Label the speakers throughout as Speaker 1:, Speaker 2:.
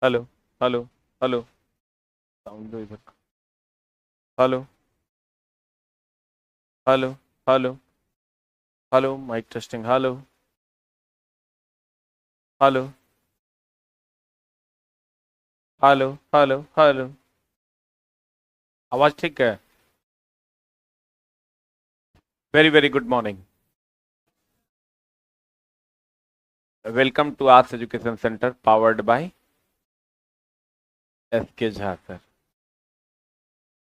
Speaker 1: Hello hello hello. Sound दो इधर का। Hello hello hello hello. Mic testing. Hello hello hello hello hello. आवाज ठीक है? Very very good morning. Welcome to arts education centre powered by S K Jha sir.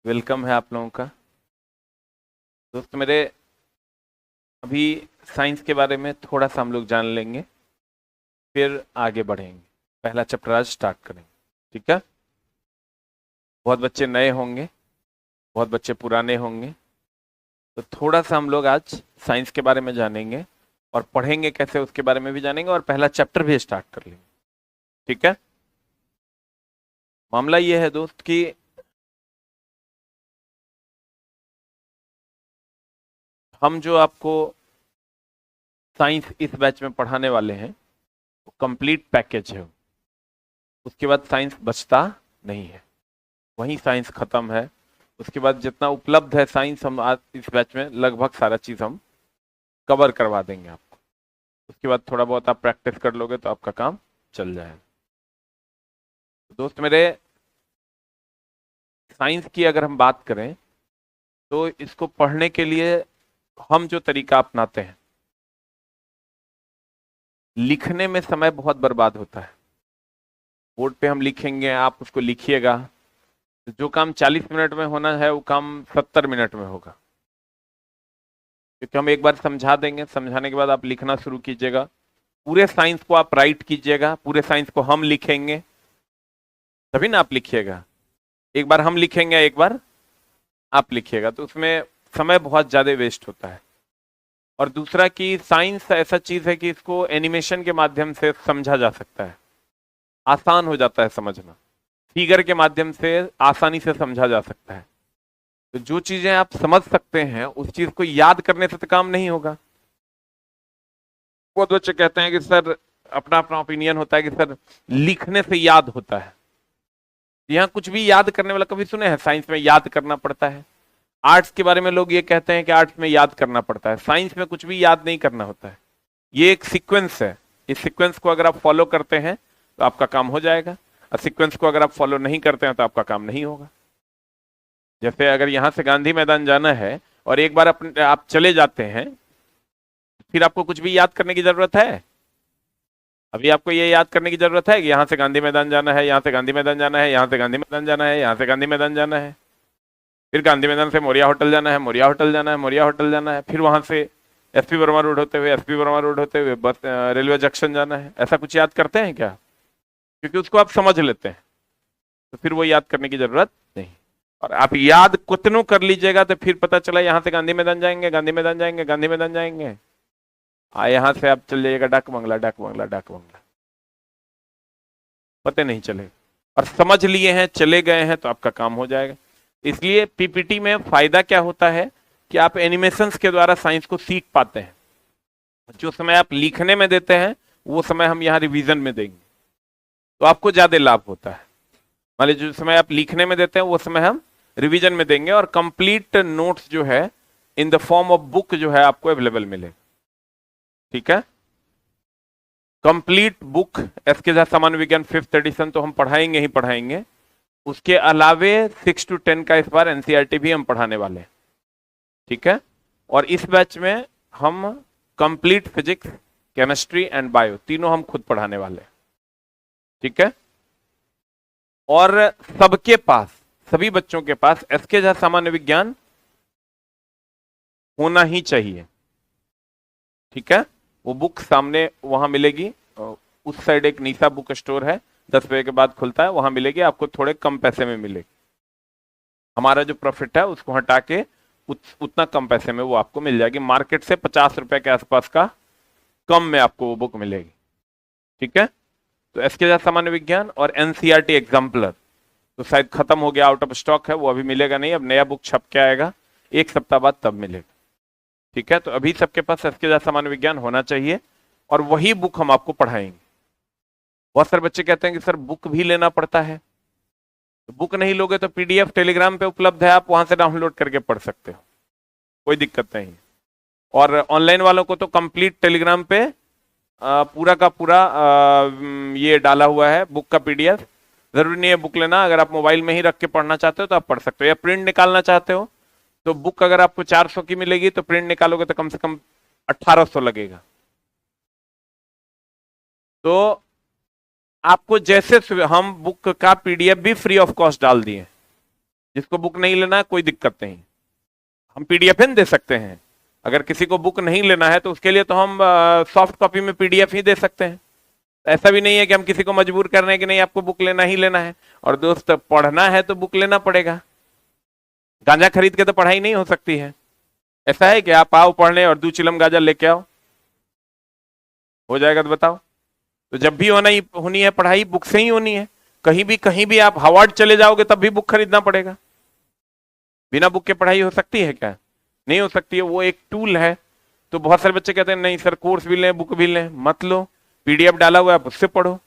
Speaker 1: Welcome है आप लोगों का। दोस्त मेरे, अभी साइंस के बारे में थोड़ा सा हम लोग जान लेंगे, फिर आगे बढ़ेंगे। पहला चैप्टर आज स्टार्ट करेंगे। ठीक है? बहुत बच्चे नए होंगे, बहुत बच्चे पुराने होंगे, तो थोड़ा सा हम लोग आज साइंस के बारे में जानेंगे और पढ़ेंगे कैसे उसके बारे में भी जानेंगे और पहला चैप्टर भी स्टार्ट कर लेंगे। ठीक है? मामला ये है दोस्त कि हम जो आपको साइंस इस बैच में पढ़ाने वाले हैं वो कंप्लीट पैकेज है। उसके बाद साइंस बचता नहीं है, वहीं साइंस खत्म है। उसके बाद जितना उपलब्ध है साइंस हम आज इस बैच में लगभग सारा चीज हम कवर करवा देंगे आपको। उसके बाद थोड़ा बहुत आप प्रैक्टिस कर लोगे तो आपका काम चल जाएगा। तो दोस्त मेरे, साइंस की अगर हम बात करें तो इसको पढ़ने के लिए हम जो तरीका अपनाते हैं, लिखने में समय बहुत बर्बाद होता है। बोर्ड पे हम लिखेंगे, आप उसको लिखिएगा, तो जो काम 40 मिनट में होना है वो काम 70 मिनट में होगा। क्योंकि हम एक बार समझा देंगे, समझाने के बाद आप लिखना शुरू कीजिएगा। पूरे साइंस को आप राइट कीजिएगा, पूरे साइंस को हम लिखेंगे, तभी ना आप लिखिएगा। एक बार हम लिखेंगे, एक बार आप लिखिएगा, तो उसमें समय बहुत ज्यादा वेस्ट होता है। और दूसरा कि साइंस ऐसा चीज है कि इसको एनिमेशन के माध्यम से समझा जा सकता है, आसान हो जाता है समझना। फिगर के माध्यम से आसानी से समझा जा सकता है। तो जो चीजें आप समझ सकते हैं उस चीज को याद करने से तो काम नहीं होगा। बहुत बच्चे कहते हैं कि सर, अपना अपना ओपिनियन होता है कि सर लिखने से याद होता है। यहाँ कुछ भी याद करने वाला कभी सुने हैं? साइंस में याद करना पड़ता है। आर्ट्स के बारे में लोग ये कहते हैं कि आर्ट्स में याद करना पड़ता है। साइंस में कुछ भी याद नहीं करना होता है। ये एक सीक्वेंस है। इस सीक्वेंस को अगर आप फॉलो करते हैं तो आपका काम हो जाएगा, और सीक्वेंस को अगर आप फॉलो नहीं करते हैं तो आपका काम नहीं होगा। जैसे अगर यहां से गांधी मैदान जाना है और एक बार अपने आप चले जाते हैं, फिर आपको कुछ भी याद करने की जरूरत है? अभी आपको ये याद करने की जरूरत है कि यहां से गांधी मैदान जाना है, यहां से गांधी मैदान जाना है, यहां से गांधी मैदान जाना है, यहां से गांधी मैदान जाना है, फिर गांधी मैदान से मोरिया होटल जाना है, मोरिया होटल जाना है, मोरिया होटल जाना है, फिर वहां से एसपी वर्मा रोड होते हुए, एसपी वर्मा रोड होते हुए बस रेलवे जंक्शन जाना है। ऐसा कुछ याद करते हैं क्या? क्योंकि उसको आप समझ लेते हैं, तो फिर वो याद करने की जरूरत नहीं। और आप याद कितनों कर लीजिएगा तो फिर पता चला यहां से गांधी मैदान जाएंगे, गांधी मैदान जाएंगे, गांधी मैदान जाएंगे, यहां से आप चल जाइएगा डाक बंगला, डाक बंगला, डाक बंगला, पता नहीं चलेगा। और समझ लिए हैं, चले गए हैं, तो आपका काम हो जाएगा। इसलिए पीपीटी में फायदा क्या होता है कि आप एनिमेशंस के द्वारा साइंस को सीख पाते हैं। जो समय आप लिखने में देते हैं वो समय हम यहाँ रिवीजन में देंगे, तो आपको ज्यादा लाभ होता है। मान लीजिए जो समय आप लिखने में देते हैं वो समय हम रिवीजन में देंगे, और कंप्लीट नोट्स जो है in the form of book जो है आपको अवेलेबल मिलेगा। ठीक है? Complete book S K Jha सामान्य विज्ञान 5th एडिशन तो हम पढ़ाएंगे ही पढ़ाएंगे। उसके अलावे 6 to 10 का इस बार एनसीईआरटी भी हम पढ़ाने वाले हैं। ठीक है? और इस बैच में हम complete physics, chemistry and bio तीनों हम खुद पढ़ाने वाले हैं। ठीक है? और सबके पास, सभी बच्चों के पास एसके झा सामान्य विज्ञान होना ही चाहिए। ठीक है? वो बुक सामने वहां मिलेगी, उस साइड एक निशा बुक स्टोर है, 10 बजे के बाद खुलता है, वहां मिलेगी, आपको थोड़े कम पैसे में मिलेगी। हमारा जो प्रॉफिट है उसको हटा के उतना कम पैसे में वो आपको मिल जाएगी। मार्केट से 50 रुपए के आसपास का कम में आपको वो बुक मिलेगी। ठीक है? तो एसके झा सामान्य विज्ञान और एनसीईआरटी एग्जाम्पलर तो शायद खत्म हो गया, आउट ऑफ स्टॉक है, वो अभी मिलेगा नहीं। अब नया बुक छप के आएगा 1 सप्ताह बाद, तब मिलेगा। ठीक है? तो अभी सबके पास एसके झा सामान्य विज्ञान होना चाहिए, और वही बुक हम आपको पढ़ाएंगे। बहुत सारे बच्चे कहते हैं कि सर बुक भी लेना पड़ता है। तो बुक नहीं लोगे तो पीडीएफ टेलीग्राम पे उपलब्ध है, आप वहां से डाउनलोड करके पढ़ सकते हो, कोई दिक्कत नहीं। और ऑनलाइन वालों को तो कंप्लीट टेलीग्राम पे पूरा का पूरा ये डाला हुआ है बुक का पीडीएफ। जरूरी नहीं है बुक लेना, अगर आप मोबाइल में ही रख के पढ़ना चाहते हो तो आप पढ़ सकते हो, या प्रिंट निकालना चाहते हो तो बुक अगर आपको 400 की मिलेगी तो प्रिंट निकालोगे तो कम से कम 1800 लगेगा। तो आपको जैसे हम बुक का पीडीएफ भी फ्री ऑफ कॉस्ट डाल दिए, जिसको बुक नहीं लेना है कोई दिक्कत नहीं, हम पीडीएफ दे सकते हैं। अगर किसी को बुक नहीं लेना है तो उसके लिए तो हम सॉफ्ट कॉपी में पीडीएफ ही दे सकते हैं। ऐसा भी नहीं है कि हम किसी को मजबूर कर रहे हैं कि नहीं आपको बुक लेना ही लेना है। और दोस्त पढ़ना है तो बुक लेना पड़ेगा, गांजा खरीद के तो पढ़ाई नहीं हो सकती है। ऐसा है कि आप आओ पढ़ने और 2 चिलम गांजा लेके आओ, हो जाएगा तो बताओ। तो जब भी होनी है पढ़ाई बुक से ही होनी है। कहीं भी आप हार्वर्ड चले जाओगे तब भी बुक खरीदना पड़ेगा। बिना बुक के पढ़ाई हो सकती है क्या? नहीं हो सकती है, वो एक टूल है। तो बहुत सारे बच्चे कहते हैं नहीं सर कोर्स भी लें बुक भी लें, मत लो, पीडीएफ डाला हुआ है आप उससे पढ़ो,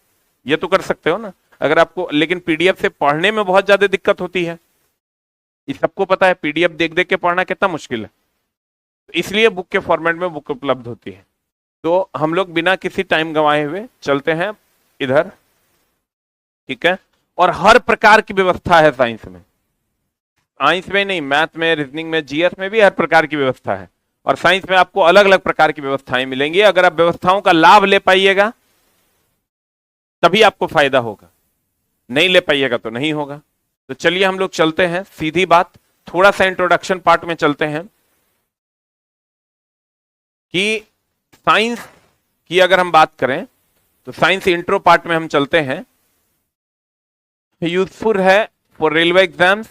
Speaker 1: ये तो कर सकते हो ना अगर आपको। लेकिन पीडीएफ से पढ़ने में बहुत ज्यादा दिक्कत होती है, ये सबको पता है, पीडीएफ देख देख के पढ़ना कितना मुश्किल है। तो इसलिए बुक के फॉर्मेट में बुक उपलब्ध होती है। तो हम लोग बिना किसी टाइम गंवाए हुए चलते हैं इधर, ठीक है। और हर प्रकार की व्यवस्था है साइंस में, साइंस में नहीं, मैथ में, रीजनिंग में, जीएस में भी हर प्रकार की व्यवस्था है। और साइंस में आपको अलग अलग प्रकार की व्यवस्थाएं मिलेंगी। अगर आप व्यवस्थाओं का लाभ ले पाइएगा तभी आपको फायदा होगा, नहीं ले पाइएगा तो नहीं होगा। तो चलिए हम लोग चलते हैं सीधी बात, थोड़ा सा इंट्रोडक्शन पार्ट में चलते हैं कि साइंस की अगर हम बात करें तो साइंस इंट्रो पार्ट में हम चलते हैं। यूजफुल है फॉर रेलवे एग्जाम्स,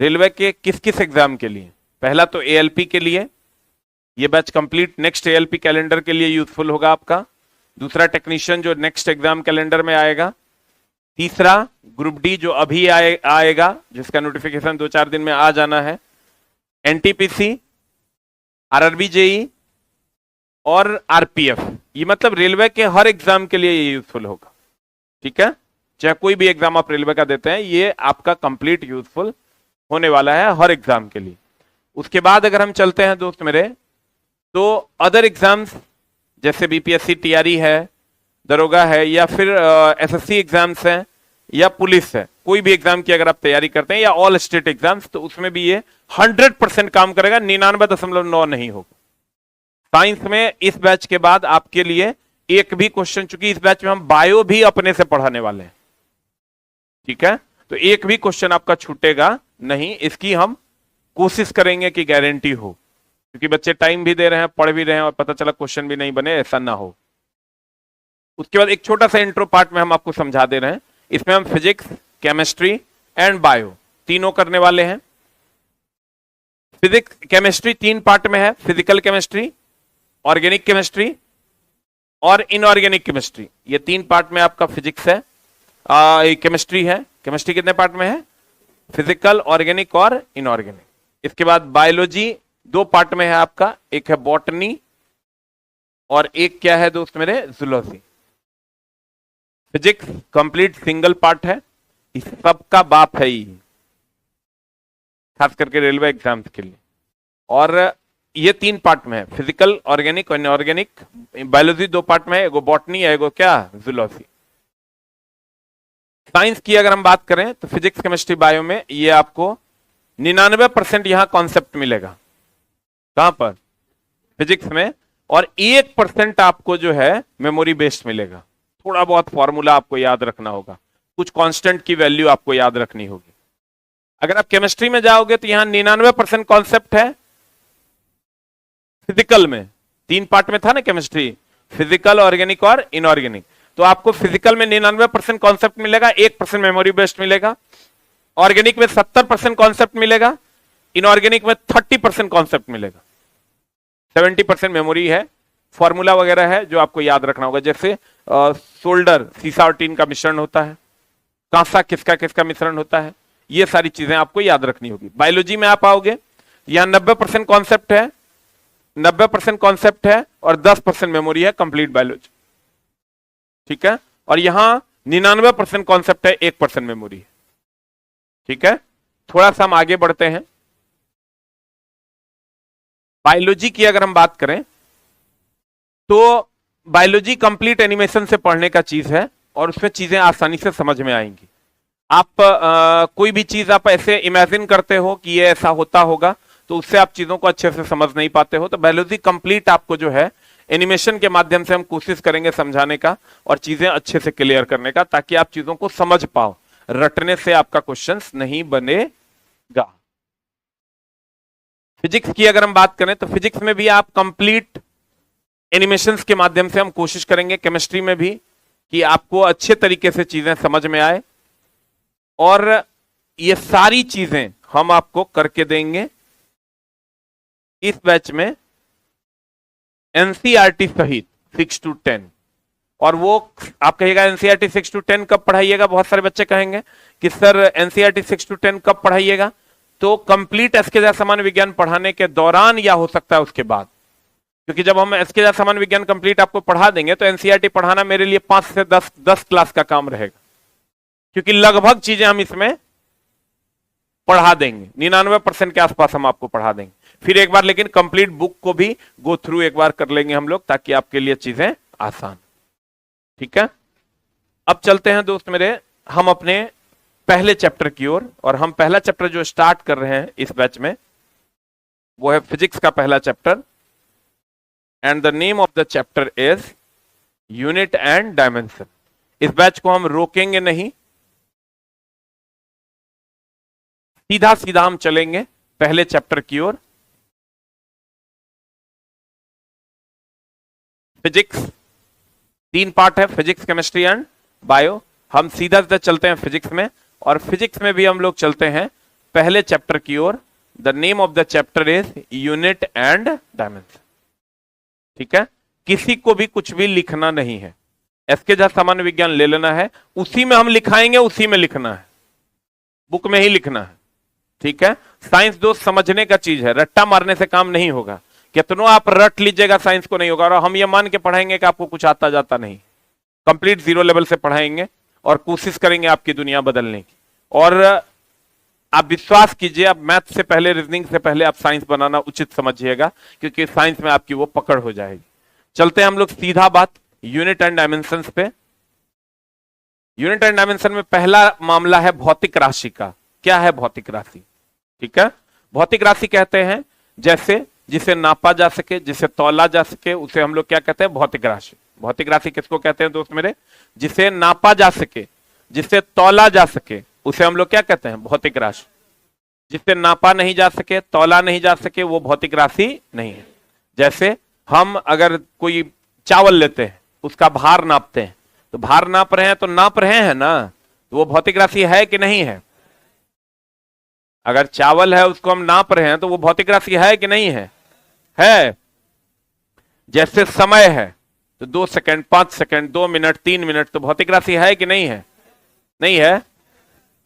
Speaker 1: रेलवे के किस किस एग्जाम के लिए? पहला तो एएलपी के लिए, ये batch complete next ALP calendar के लिए यूजफुल होगा आपका। दूसरा टेक्नीशियन जो नेक्स्ट एग्जाम कैलेंडर में आएगा। तीसरा ग्रुप डी जो अभी आएगा, जिसका नोटिफिकेशन 2-4 दिन में आ जाना है। एनटीपीसी, आरआरबी जेई और आरपीएफ, ये मतलब रेलवे के हर एग्जाम के लिए ये यूजफुल होगा, ठीक है। चाहे कोई भी एग्जाम आप रेलवे का देते हैं, ये आपका कंप्लीट यूजफुल होने वाला है हर एग्जाम के लिए। उसके बाद अगर हम चलते हैं दोस्त मेरे, तो अदर एग्जाम्स जैसे बीपीएससी टीआरई है, दरोगा है, या फिर एसएससी एग्जाम्स हैं, या पुलिस है, कोई भी एग्जाम की अगर आप तैयारी करते हैं, या ऑल स्टेट एग्जाम्स, तो उसमें भी ये 100% काम करेगा, 99.9 नहीं होगा। साइंस में इस बैच के बाद आपके लिए एक भी क्वेश्चन, चूंकि इस बैच में हम बायो भी अपने से पढ़ाने वाले हैं, ठीक है, तो एक भी क्वेश्चन आपका छूटेगा नहीं, इसकी हम कोशिश करेंगे कि गारंटी हो, क्योंकि बच्चे टाइम भी दे रहे हैं, पढ़ भी रहे हैं, और पता चला क्वेश्चन भी नहीं बने, ऐसा ना हो। उसके बाद एक छोटा सा इंट्रो पार्ट में हम आपको समझा दे रहे हैं, इसमें हम फिजिक्स, केमिस्ट्री एंड बायो तीनों करने वाले हैं। फिजिक्स केमिस्ट्री 3 पार्ट में है, फिजिकल केमिस्ट्री, ऑर्गेनिक केमिस्ट्री और इनऑर्गेनिक केमिस्ट्री, ये 3 पार्ट में आपका फिजिक्स है, केमिस्ट्री है। केमिस्ट्री कितने पार्ट में है? फिजिकल, ऑर्गेनिक और इनऑर्गेनिक। इसके बाद बायोलॉजी 2 पार्ट में है आपका, एक है बॉटनी और एक क्या है दोस्त मेरे, zoology. Physics complete single part है, इस सबका बाप है ही, खास करके रेलवे एग्जाम्स के लिए। और ये 3 पार्ट में है, फिजिकल, ऑर्गेनिक और इनऑर्गेनिक। बायोलॉजी 2 पार्ट में है, एगो बॉटनी है, एगो क्या, जूलॉजी। साइंस की अगर हम बात करें तो फिजिक्स, केमिस्ट्री, बायो में ये आपको 99% यहां कॉन्सेप्ट मिलेगा। कहां पर? फिजिक्स में। और 1% आपको जो है मेमोरी बेस्ड मिलेगा, थोड़ा बहुत फॉर्मूला आपको याद रखना होगा, कुछ कांस्टेंट की वैल्यू आपको याद रखनी होगी। अगर आप केमिस्ट्री में जाओगे तो यहां 99% कॉन्सेप्ट है। फिजिकल में 3 पार्ट में था ना केमिस्ट्री, फिजिकल, ऑर्गेनिक और इनऑर्गेनिक, तो आपको फिजिकल में 99% कॉन्सेप्ट मिलेगा, 1% मेमोरी बेस्ड मिलेगा। ऑर्गेनिक में 70% कॉन्सेप्ट मिलेगा, इनऑर्गेनिक में 30% कॉन्सेप्ट मिलेगा, 70% मेमोरी है, फॉर्मूला वगैरह है जो आपको याद रखना होगा। जैसे सोल्डर सीसा और टीन का मिश्रण होता है, कांसा किसका किसका मिश्रण होता है, ये सारी चीजें आपको याद रखनी होगी। बायोलॉजी में आप आओगे, यहां 90% कॉन्सेप्ट है, 90% कॉन्सेप्ट है और 10% मेमोरी है, कंप्लीट बायोलॉजी। ठीक है, और यहां 99% कॉन्सेप्ट है, 1% मेमोरी है। ठीक है, थोड़ा सा हम आगे बढ़ते हैं। बायोलॉजी की अगर हम बात करें तो बायोलॉजी कंप्लीट एनिमेशन से पढ़ने का चीज है और उसमें चीजें आसानी से समझ में आएंगी। आप कोई भी चीज आप ऐसे इमेजिन करते हो कि ये ऐसा होता होगा, तो उससे आप चीजों को अच्छे से समझ नहीं पाते हो। तो बायोलॉजी कंप्लीट आपको जो है एनिमेशन के माध्यम से हम कोशिश करेंगे समझाने का और चीजें अच्छे से क्लियर करने का, ताकि आप चीजों को समझ पाओ, रटने से आपका क्वेश्चंस नहीं बनेगा। फिजिक्स की अगर हम बात करें तो फिजिक्स में भी आप कंप्लीट एनिमेशंस के माध्यम से हम कोशिश करेंगे, केमिस्ट्री में भी, कि आपको अच्छे तरीके से चीजें समझ में आए, और ये सारी चीजें हम आपको करके देंगे इस बैच में एनसीईआरटी सहित 6 to 10। और वो आप कहिएगा एनसीईआरटी 6 to 10 कब पढ़ाइएगा, बहुत सारे बच्चे कहेंगे कि सर एनसीईआरटी 6 to 10 कब पढ़ाइएगा। तो कंप्लीट एसके सामान्य विज्ञान पढ़ाने के दौरान या हो सकता है उसके बाद, क्योंकि जब हम एसके सामान्य विज्ञान कंप्लीट आपको पढ़ा देंगे तो एनसीईआरटी पढ़ाना मेरे लिए 5 से 10 क्लास का काम रहेगा, क्योंकि लगभग चीजें हम इसमें पढ़ा देंगे, 99% के आसपास हम आपको पढ़ा देंगे। फिर एक बार लेकिन कंप्लीट बुक को भी गो थ्रू एक बार कर लेंगे हम लोग, ताकि आपके लिए चीजें आसान। ठीक है, अब चलते हैं दोस्त मेरे हम अपने पहले चैप्टर की ओर। और हम पहला चैप्टर जो स्टार्ट कर रहे हैं इस बैच में वो है फिजिक्स का पहला chapter, and the name of the chapter is unit and dimension. इस बैच को हम रोकेंगे नहीं, सीधा सीधा हम चलेंगे पहले चैप्टर की ओर। फिजिक्स 3 पार्ट है, फिजिक्स, केमिस्ट्री एंड बायो। हम सीधा सीधा चलते हैं फिजिक्स में, और फिजिक्स में भी हम लोग चलते हैं पहले चैप्टर की ओर। The name of the chapter is unit and dimension. ठीक है, किसी को भी कुछ भी लिखना नहीं है, एसके झा सामान्य विज्ञान ले लेना है, उसी में हम लिखाएंगे, उसी में लिखना है, बुक में ही लिखना है। ठीक है, साइंस दोस्त समझने का चीज है, रट्टा मारने से काम नहीं होगा। कितनों आप रट लीजिएगा साइंस को नहीं होगा, और हम ये मान के पढ़ाएंगे कि आपको कुछ आता जाता नहीं, कंप्लीट 0 लेवल से पढ़ाएंगे और कोशिश करेंगे आपकी दुनिया बदलने की। और आप विश्वास कीजिए, आप मैथ से पहले, रीजनिंग से पहले आप साइंस बनाना उचित समझिएगा, क्योंकि साइंस में आपकी वो पकड़ हो जाएगी। चलते हैं हम लोग सीधा बात यूनिट एंड डायमेंशन पे। यूनिट एंड डायमेंशन में पहला मामला है भौतिक राशि का। क्या है भौतिक राशि? ठीक है, भौतिक राशि कहते हैं जैसे जिसे नापा जा सके, जिसे तौला जा सके, उसे हम लोग क्या कहते हैं? भौतिक राशि। भौतिक राशि किसको कहते हैं दोस्त मेरे? जिसे नापा जा सके, जिसे तौला जा सके, उसे हम लोग क्या कहते हैं? भौतिक राशि। जिसे नापा नहीं जा सके, तौला नहीं जा सके, वो भौतिक राशि नहीं है। जैसे हम अगर कोई चावल लेते हैं, उसका भार नापते हैं, तो भार नाप रहे हैं तो नाप रहे हैं ना, तो वो भौतिक राशि है कि नहीं है? अगर चावल है उसको हम नाप रहे हैं तो वो भौतिक राशि है कि नहीं है? है। जैसे समय है तो 2 सेकंड, 5 सेकंड, 2 मिनट, 3 मिनट, तो भौतिक राशि है कि नहीं है? नहीं है।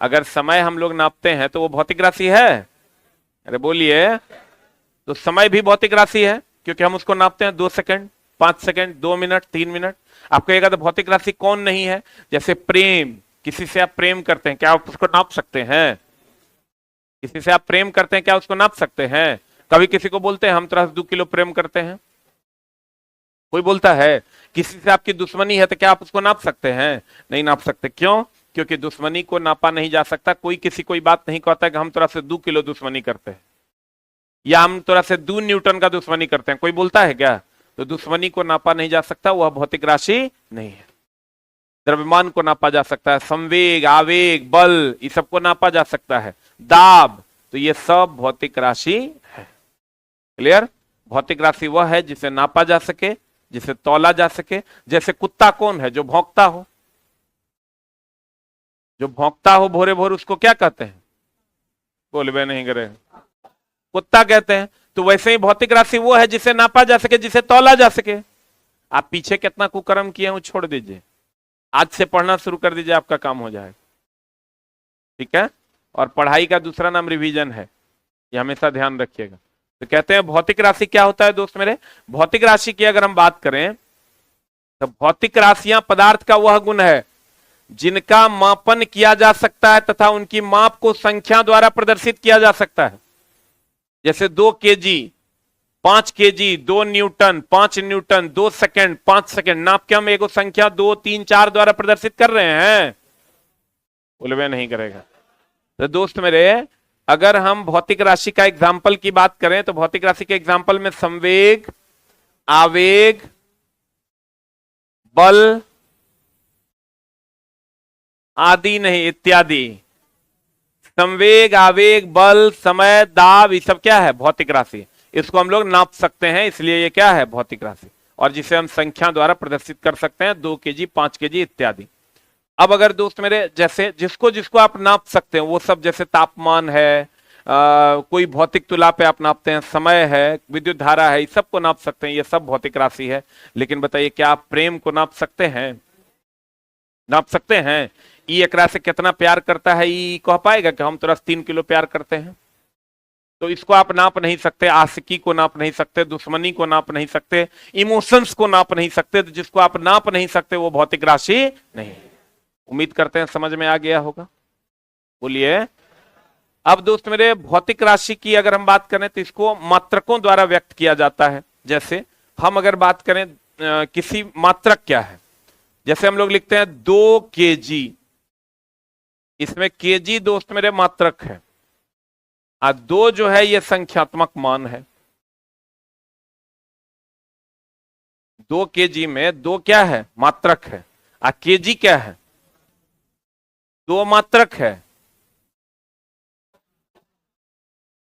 Speaker 1: अगर समय हम लोग नापते हैं तो वो भौतिक राशि है? अरे बोलिए। तो समय भी भौतिक राशि है, क्योंकि हम उसको नापते हैं 2 सेकंड, 5 सेकंड, 2 मिनट, 3 मिनट। आप कहिएगा तो भौतिक राशि कौन नहीं है? जैसे प्रेम, किसी से आप प्रेम करते हैं, क्या आप उसको नाप सकते हैं? किसी से आप प्रेम करते हैं, क्या उसको नाप सकते हैं? कभी किसी को बोलते हैं हम तरह से 2 किलो प्रेम करते हैं? कोई बोलता है? किसी से आपकी दुश्मनी है तो क्या आप उसको नाप सकते हैं? नहीं नाप सकते। क्यों? क्योंकि दुश्मनी को नापा नहीं जा सकता। कोई किसी कोई बात नहीं कहता है कि हम तरह से 2 किलो दुश्मनी करते हैं, या हम तरह से 2 न्यूटन का दुश्मनी करते हैं। कोई बोलता है क्या? तो दुश्मनी को नापा नहीं जा सकता, वह भौतिक राशि नहीं है। द्रव्यमान को नापा जा सकता है, संवेग, आवेग, बल, ये सबको नापा जा सकता है, दाब, तो ये सब भौतिक राशि है। क्लियर? भौतिक राशि वह है जिसे नापा जा सके, जिसे तौला जा सके। जैसे कुत्ता कौन है? जो भौंकता हो। जो भौंकता हो भोरे भोर, उसको क्या कहते हैं? बोलबे नहीं करे, कुत्ता कहते हैं। तो वैसे ही भौतिक राशि वो है जिसे नापा जा सके, जिसे तौला जा सके। आप पीछे कितना कुकर्म किए हैं वो छोड़ दीजिए, आज से पढ़ना शुरू कर दीजिए, आपका काम हो जाएगा। ठीक है? और पढ़ाई का दूसरा नाम रिवीजन है, ये हमेशा ध्यान रखिएगा। तो कहते हैं भौतिक राशि क्या होता है दोस्त मेरे? भौतिक राशि की अगर हम बात करें तो भौतिक राशियां पदार्थ का वह गुण है जिनका मापन किया जा सकता है तथा उनकी माप को संख्या द्वारा प्रदर्शित किया जा सकता है। जैसे 2 KG, 5 KG, 2 Newton, 5 Newton, 2 second, 5 second, नाप के हम एक संख्या 2, 3, 4 द्वारा प्रदर्शित कर रहे हैं। बोले नहीं करेगा। तो दोस्त मेरे, अगर हम भौतिक राशि का एग्जाम्पल की बात करें तो भौतिक राशि के एग्जाम्पल में संवेग, आवेग, बल आदि नहीं, इत्यादि। संवेग, आवेग, बल, समय, दाब, ये सब क्या है? भौतिक राशि। इसको हम लोग नाप सकते हैं, इसलिए ये क्या है? भौतिक राशि। और जिसे हम संख्या द्वारा प्रदर्शित कर सकते हैं, 2 केजी, 5 केजी इत्यादि। अब अगर दोस्त मेरे, जैसे जिसको जिसको आप नाप सकते हैं वो सब, जैसे तापमान है, कोई भौतिक तुला पे आप नापते हैं, समय है, विद्युत धारा है, इस सबको नाप सकते हैं, ये सब भौतिक राशि है। लेकिन बताइए, क्या आप प्रेम को नाप सकते हैं? नाप सकते हैं? ई एकरा से कितना प्यार करता है, ई कह पाएगा कि हम तुरंत 3 किलो प्यार करते हैं? तो इसको आप नाप नहीं सकते। आशिकी को नाप नहीं सकते, दुश्मनी को नाप नहीं सकते, इमोशंस को नाप नहीं सकते। तो जिसको आप नाप नहीं सकते वो भौतिक राशि नहीं। उम्मीद करते हैं समझ में आ गया होगा। बोलिए। अब दोस्त मेरे, भौतिक राशि की अगर हम बात करें तो इसको मात्रकों द्वारा व्यक्त किया जाता है। जैसे हम अगर बात करें किसी मात्रक क्या है, जैसे हम लोग लिखते हैं 2 केजी, इसमें केजी दोस्त मेरे मात्रक है, और 2 जो है ये संख्यात्मक मान है। 2 केजी में 2 क्या है? मात्रक है। और केजी क्या है? 2 मात्रक है,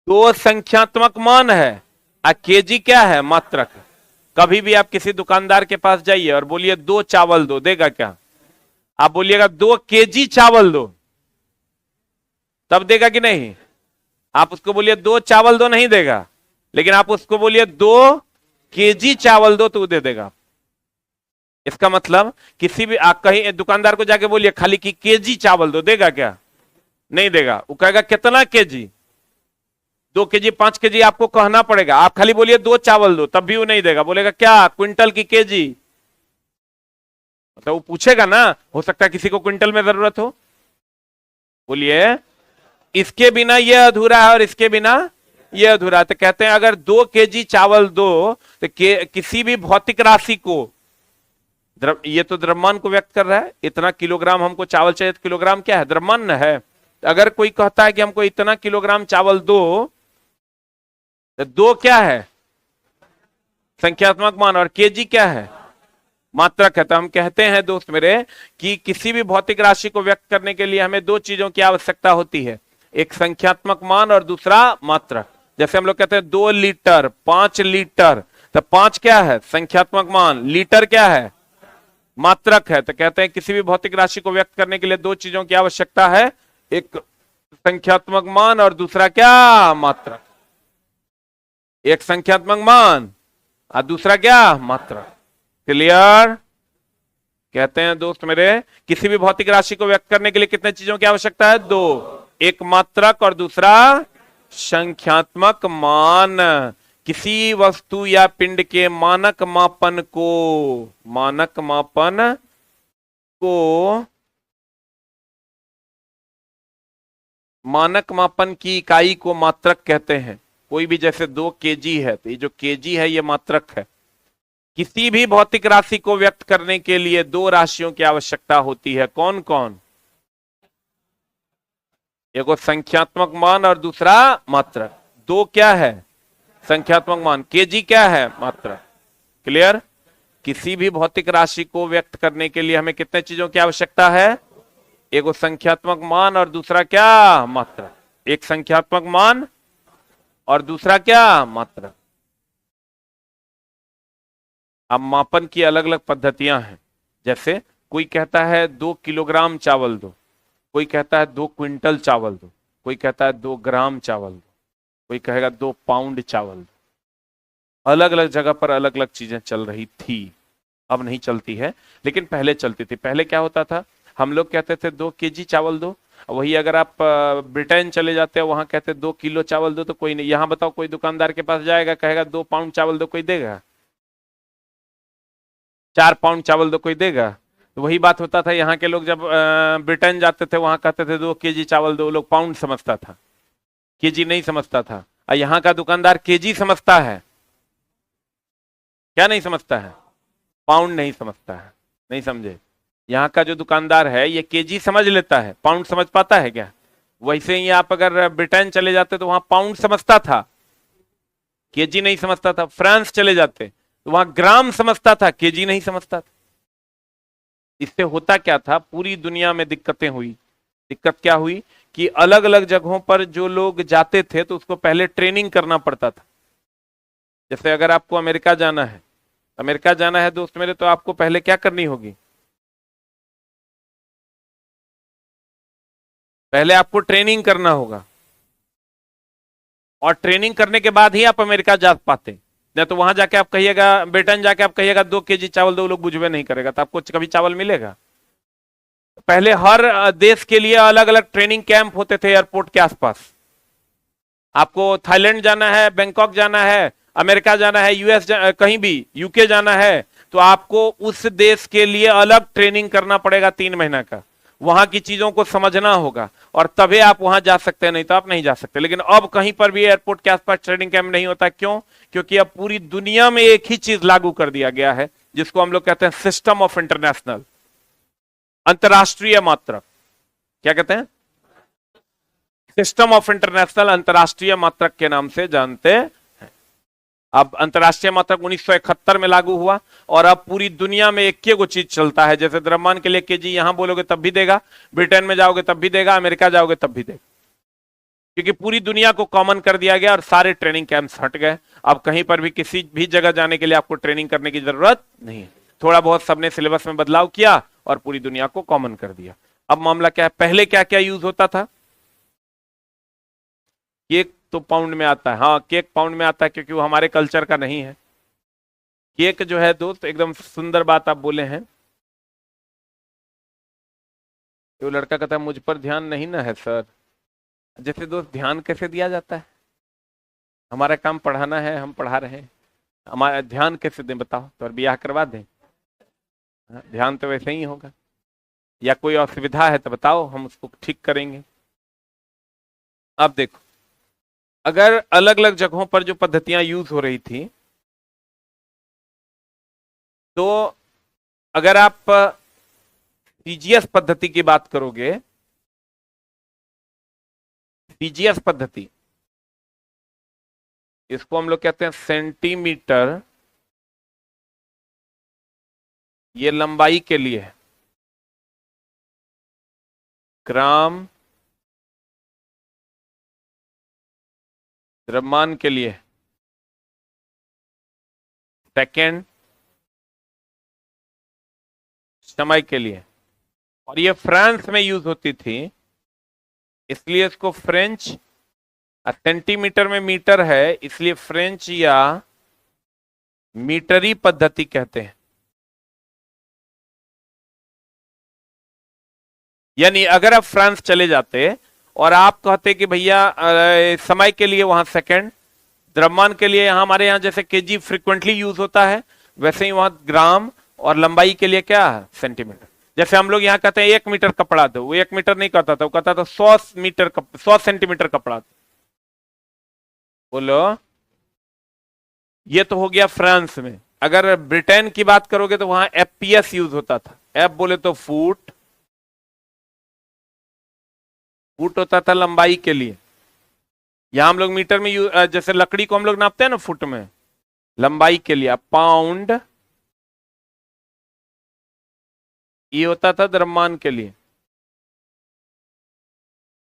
Speaker 1: 2 संख्यात्मक मान है, और केजी क्या है? मात्रक। कभी भी आप किसी दुकानदार के पास जाइए और बोलिए 2 चावल दो, देगा क्या? आप बोलिएगा 2 केजी चावल दो, तब देगा कि नहीं? आप उसको बोलिए 2 चावल दो, नहीं देगा। लेकिन आप उसको बोलिए 2 केजी चावल दो, तो वो दे देगा। इसका मतलब किसी भी आप कहीं दुकानदार को जाके बोलिए खाली कि केजी चावल दो, देगा क्या? नहीं देगा। वो कहेगा कितना केजी? 2 केजी, 5 केजी आपको कहना पड़ेगा। आप खाली बोलिए 2 चावल दो, तब भी वो नहीं देगा। बोलेगा क्या? क्विंटल की केजी? मतलब वो पूछेगा ना, हो सकता है किसी को क्विंटल में जरूरत हो। बोलिए। इसके बिना यह अधूरा है और इसके बिना यह अधूरा है। तो कहते हैं अगर 2 केजी चावल दो, तो किसी भी भौतिक राशि को, ये तो द्रव्यमान को व्यक्त कर रहा है। इतना किलोग्राम हमको चावल चाहिए, तो किलोग्राम क्या है? द्रव्यमान है। अगर कोई कहता है कि हमको इतना किलोग्राम चावल दो, तो 2 क्या है? संख्यात्मक मान, और केजी क्या है? मात्रक है। तो हम कहते हैं दोस्त मेरे कि किसी भी भौतिक राशि को व्यक्त करने के लिए हमें 2 चीजों की आवश्यकता होती है, एक संख्यात्मक मान और दूसरा मात्रक। जैसे हम लोग कहते हैं 2 लीटर, 5 लीटर, तो 5 क्या है? संख्यात्मक मान, लीटर क्या है? मात्रक है। तो कहते हैं किसी भी भौतिक राशि को व्यक्त करने के लिए 2 चीजों की आवश्यकता है, एक संख्यात्मक मान और दूसरा क्या? मात्रक। एक संख्यात्मक मान और दूसरा क्या? मात्रक। क्लियर? कहते हैं दोस्त मेरे, किसी भी भौतिक राशि को व्यक्त करने के लिए कितने चीजों की आवश्यकता है? 2, एक मात्रक और दूसरा संख्यात्मक मान। किसी वस्तु या पिंड के मानक मापन की इकाई को मात्रक कहते हैं। कोई भी, जैसे 2 केजी है, तो ये जो केजी है ये मात्रक है। किसी भी भौतिक राशि को व्यक्त करने के लिए 2 राशियों की आवश्यकता होती है। कौन कौन? एक संख्यात्मक मान और दूसरा मात्रक। 2 क्या है? संख्यात्मक मान। केजी क्या है? मात्रक। क्लियर? किसी भी भौतिक राशि को व्यक्त करने के लिए हमें कितने चीजों की आवश्यकता है? एक संख्यात्मक मान और दूसरा क्या? मात्रक। एक संख्यात्मक मान और दूसरा क्या? मात्रक। अब मापन की अलग अलग पद्धतियां हैं। जैसे कोई कहता है 2 किलोग्राम चावल दो, कोई कहता है 2 क्विंटल चावल दो, कोई कहता है 2 ग्राम चावल दो, कोई कहेगा 2 पाउंड चावल दो। अलग अलग जगह पर अलग अलग चीजें चल रही थी। अब नहीं चलती है, लेकिन पहले चलती थी। पहले क्या होता था, हम लोग कहते थे 2 केजी चावल दो। वही अगर आप ब्रिटेन चले जाते हैं, वहां कहते 2 किलो चावल दो, तो कोई नहीं। यहां बताओ, कोई दुकानदार के पास जाएगा, कहेगा 2 पाउंड चावल दो, कोई देगा? 4 पाउंड चावल दो, कोई देगा? तो वही बात होता था, यहाँ के लोग जब ब्रिटेन जाते थे वहां कहते थे 2 केजी चावल दो, लोग पाउंड समझता था, केजी नहीं समझता था। और यहाँ का दुकानदार केजी समझता है, क्या नहीं समझता है? पाउंड नहीं समझता है। नहीं समझे? यहाँ का जो दुकानदार है ये केजी समझ लेता है, पाउंड समझ पाता है क्या? वैसे ही आप अगर ब्रिटेन चले जाते तो वहां पाउंड समझता था, केजी नहीं समझता था। फ्रांस चले जाते तो वहां ग्राम समझता था, केजी नहीं समझता था। इससे होता क्या था, पूरी दुनिया में दिक्कतें हुई। दिक्कत क्या हुई कि अलग अलग जगहों पर जो लोग जाते थे तो उसको पहले ट्रेनिंग करना पड़ता था। जैसे अगर आपको अमेरिका जाना है, अमेरिका जाना है दोस्त मेरे, तो आपको पहले क्या करनी होगी? पहले आपको ट्रेनिंग करना होगा, और ट्रेनिंग करने के बाद ही आप अमेरिका जा पाते। नहीं तो वहां जाके आप कहिएगा, ब्रिटेन जाके आप कहिएगा 2 केजी चावल दो, लोग बुझवे नहीं करेगा, तो आपको कभी चावल मिलेगा? पहले हर देश के लिए अलग अलग ट्रेनिंग कैंप होते थे एयरपोर्ट के आसपास। आपको थाईलैंड जाना है, बैंकॉक जाना है, अमेरिका जाना है, यूएस कहीं भी, यूके जाना है, तो आपको उस देश के लिए अलग ट्रेनिंग करना पड़ेगा 3 महीना का। वहां की चीजों को समझना होगा और तभी आप वहां जा सकते हैं, नहीं तो आप नहीं जा सकते। लेकिन अब कहीं पर भी एयरपोर्ट के आसपास ट्रेनिंग कैंप नहीं होता। क्यों? क्योंकि अब पूरी दुनिया में एक ही चीज लागू कर दिया गया है, जिसको हम लोग कहते हैं सिस्टम ऑफ इंटरनेशनल, अंतरराष्ट्रीय मात्रक। क्या कहते हैं? सिस्टम ऑफ इंटरनेशनल, अंतरराष्ट्रीय मात्रक के नाम से जानते हैं। अब अंतरराष्ट्रीय मात्रक 1971 में लागू हुआ, और अब पूरी दुनिया में एक ही चीज चलता है। जैसे द्रव्यमान के लिए केजी यहां बोलोगे तब भी देगा, ब्रिटेन में जाओगे तब भी देगा, अमेरिका जाओगे तब भी देगा, क्योंकि पूरी दुनिया को कॉमन कर दिया गया और सारे ट्रेनिंग कैंप्स हट गए। अब कहीं पर भी किसी भी जगह जाने के लिए आपको ट्रेनिंग करने की जरूरत नहीं है। थोड़ा बहुत सबने सिलेबस में बदलाव किया और पूरी दुनिया को कॉमन कर दिया। अब मामला क्या है, पहले क्या क्या यूज होता था? केक तो पाउंड में आता है, हाँ केक पाउंड में आता है, क्योंकि वो हमारे कल्चर का नहीं है। केक जो है दोस्त, एकदम सुंदर बात आप बोले हैं। तो लड़का कहता है मुझ पर ध्यान नहीं ना है सर। जैसे दोस्त ध्यान कैसे दिया जाता है? हमारा काम पढ़ाना है, हम पढ़ा रहे हैं, हमारा ध्यान कैसे दें बताओ? तो ब्याह करवा दें? हाँ, ध्यान तो वैसे ही होगा। या कोई असुविधा है तो बताओ, हम उसको ठीक करेंगे। अब देखो, अगर अलग अलग जगहों पर जो पद्धतियां यूज हो रही थी, तो अगर आप सीजीएस पद्धति की बात करोगे, सीजीएस पद्धति, इसको हम लोग कहते हैं सेंटीमीटर, ये लंबाई के लिए है। ग्राम द्रव्यमान के लिए, सेकेंड समय के लिए। और ये फ्रांस में यूज होती थी, इसलिए इसको फ्रेंच, सेंटीमीटर में मीटर है इसलिए फ्रेंच या मीटरी पद्धति कहते हैं। यानी अगर आप फ्रांस चले जाते और आप कहते कि भैया समय के लिए वहां सेकंड, द्रव्यमान के लिए यहां हमारे यहां जैसे केजी फ्रीक्वेंटली यूज होता है, वैसे ही वहां ग्राम, और लंबाई के लिए क्या है? सेंटीमीटर। जैसे हम लोग यहाँ कहते हैं 1 मीटर कपड़ा दो, वो 1 मीटर नहीं कहता था, वो कहता था 100 मीटर, 100 सेंटीमीटर कपड़ा दो। बोलो, ये तो हो गया फ्रांस में। अगर ब्रिटेन की बात करोगे तो वहां एफपीएस यूज होता था। एफ बोले तो फुट, फुट होता था लंबाई के लिए। यहां हम लोग मीटर में जैसे लकड़ी को हम लोग नापते हैं ना फुट में, लंबाई के लिए पाउंड, ये होता था द्रव्यमान के लिए।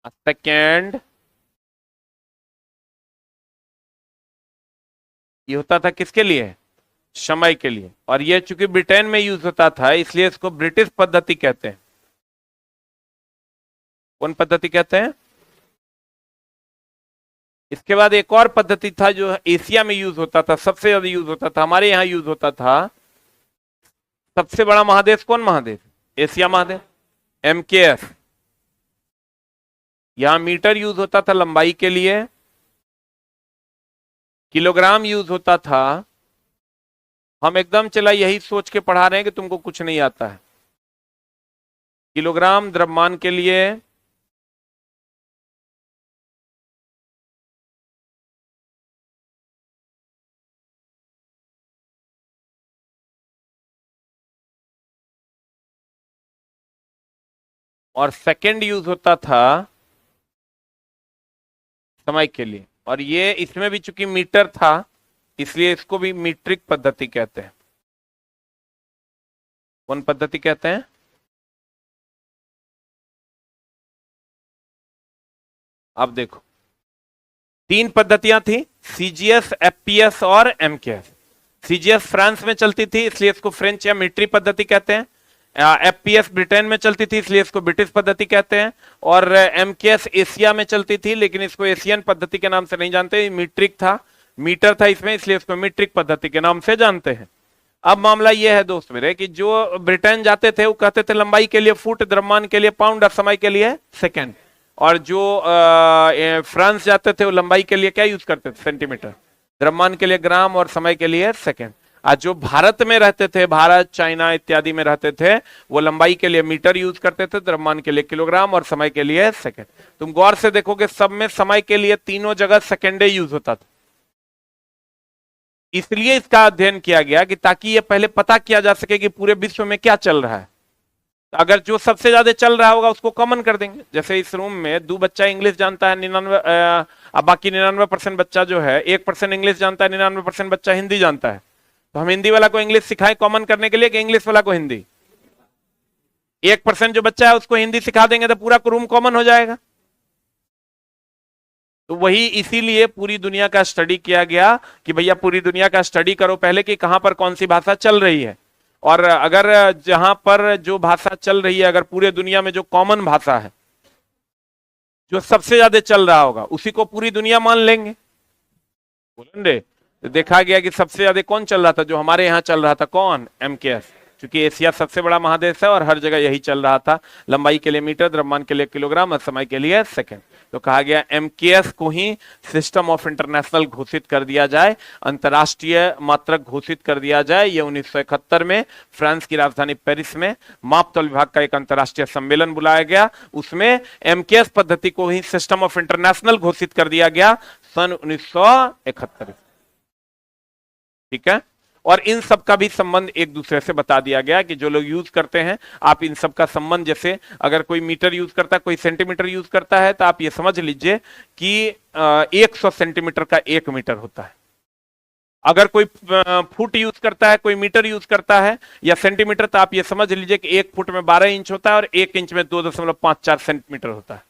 Speaker 1: सेकेंड, ये होता था किसके लिए? समय के लिए। और ये चूंकि ब्रिटेन में यूज होता था इसलिए इसको ब्रिटिश पद्धति कहते हैं। कौन पद्धति कहते हैं? इसके बाद एक और पद्धति था जो एशिया में यूज होता था, सबसे ज्यादा यूज होता था, हमारे यहां यूज होता था। सबसे बड़ा महादेश कौन महादेश? एशिया महादेश, एमकेएस। यहां मीटर यूज होता था लंबाई के लिए, किलोग्राम यूज होता था हम एकदम चला यही सोच के पढ़ा रहे हैं कि तुमको कुछ नहीं आता है। किलोग्राम द्रव्यमान के लिए और सेकंड यूज होता था समय के लिए, और ये इसमें भी चूंकि मीटर था इसलिए इसको भी मीट्रिक पद्धति कहते हैं। कौन पद्धति कहते हैं? अब देखो, तीन पद्धतियां थी, सीजीएस, एफपीएस और एमकेएस। सीजीएस फ्रांस में चलती थी इसलिए इसको फ्रेंच या मीट्री पद्धति कहते हैं। एफपीएस ब्रिटेन में चलती थी इसलिए इसको ब्रिटिश पद्धति कहते हैं। और एमकेएस एशिया में चलती थी लेकिन इसको एशियन पद्धति के नाम से नहीं जानते, मीट्रिक था, मीटर था इसमें, इसलिए इसको मीट्रिक पद्धति के नाम से जानते हैं। अब मामला यह है दोस्त मेरे कि जो ब्रिटेन जाते थे वो कहते थे लंबाई के लिए फुट, द्रव्यमान के लिए पाउंड और समय के लिए सेकेंड। और जो फ्रांस जाते थे वो लंबाई के लिए क्या यूज करते थे? सेंटीमीटर, द्रव्यमान के लिए ग्राम और समय के लिए सेकेंड। आज जो भारत में रहते थे, भारत, चाइना इत्यादि में रहते थे, वो लंबाई के लिए मीटर यूज करते थे, द्रव्यमान के लिए किलोग्राम और समय के लिए सेकेंड। तुम गौर से देखोगे सब में समय के लिए तीनों जगह सेकेंडे यूज होता था। इसलिए इसका अध्ययन किया गया कि ताकि ये पहले पता किया जा सके कि पूरे विश्व में क्या चल रहा है। अगर जो सबसे ज्यादा चल रहा होगा उसको कॉमन कर देंगे। जैसे इस रूम में 2 बच्चा इंग्लिश जानता है, 99 अब बाकी 99% बच्चा जो है 1% इंग्लिश जानता है, 99% बच्चा हिंदी जानता है। तो हम हिंदी वाला को इंग्लिश सिखाएं कॉमन करने के लिए कि इंग्लिश वाला को हिंदी? 1% जो बच्चा है उसको हिंदी सिखा देंगे तो पूरा रूम कॉमन हो जाएगा। तो वही इसीलिए पूरी दुनिया का स्टडी किया गया कि भैया पूरी दुनिया का स्टडी करो पहले कि कहां पर कौन सी भाषा चल रही है। और अगर जहां पर जो भाषा चल रही है, अगर पूरे दुनिया में जो कॉमन भाषा है, जो सबसे ज्यादा चल रहा होगा, उसी को पूरी दुनिया मान लेंगे। बोलेंगे तो देखा गया कि सबसे ज्यादा कौन चल रहा था? जो हमारे यहाँ चल रहा था, कौन? एमकेएस। क्योंकि एशिया सबसे बड़ा महादेश है और हर जगह यही चल रहा था, लंबाई के लिए मीटर, द्रव्यमान के लिए किलोग्राम और समय के लिए सेकंड। तो कहा गया एमकेएस को ही सिस्टम ऑफ इंटरनेशनल घोषित कर दिया जाए, अंतरराष्ट्रीय मात्रक घोषित कर दिया जाए। ये 1971 में फ्रांस की राजधानी पेरिस में मापतौल विभाग का एक अंतरराष्ट्रीय सम्मेलन बुलाया गया, उसमें एमकेएस पद्धति को ही सिस्टम ऑफ इंटरनेशनल घोषित कर दिया गया सन 1971। ठीक है। और इन सब का भी संबंध एक दूसरे से बता दिया गया कि जो लोग यूज करते हैं आप इन सब का संबंध, जैसे अगर कोई मीटर यूज करता है, कोई सेंटीमीटर यूज करता है, तो आप ये समझ लीजिए कि 100 सेंटीमीटर का 1 मीटर होता है। अगर कोई फुट यूज करता है, कोई मीटर यूज करता है या सेंटीमीटर, तो आप ये समझ लीजिए कि 1 फुट में 12 इंच होता है और 1 इंच में 2.54 सेंटीमीटर होता है।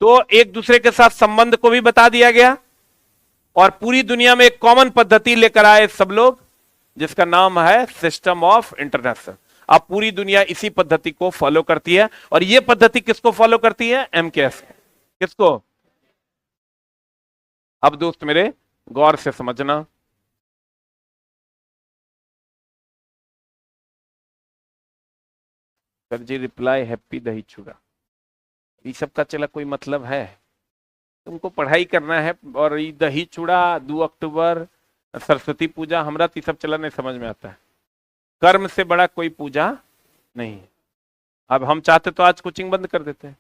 Speaker 1: तो एक दूसरे के साथ संबंध को भी बता दिया गया और पूरी दुनिया में एक कॉमन पद्धति लेकर आए सब लोग, जिसका नाम है सिस्टम ऑफ इंटरनेशनल। अब पूरी दुनिया इसी पद्धति को फॉलो करती है। और यह पद्धति किसको फॉलो करती है? एमकेएस। किसको? अब दोस्त मेरे गौर से समझना, सर जी रिप्लाई हैप्पी दही चूड़ा, ये सब का चला कोई मतलब है? तुमको पढ़ाई करना है। और ये दही चूड़ा 2 अक्टूबर, सरस्वती पूजा, हमरा तो सब चला नहीं समझ में आता है। कर्म से बड़ा कोई पूजा नहीं है। अब हम चाहते तो आज कोचिंग बंद कर देते हैं,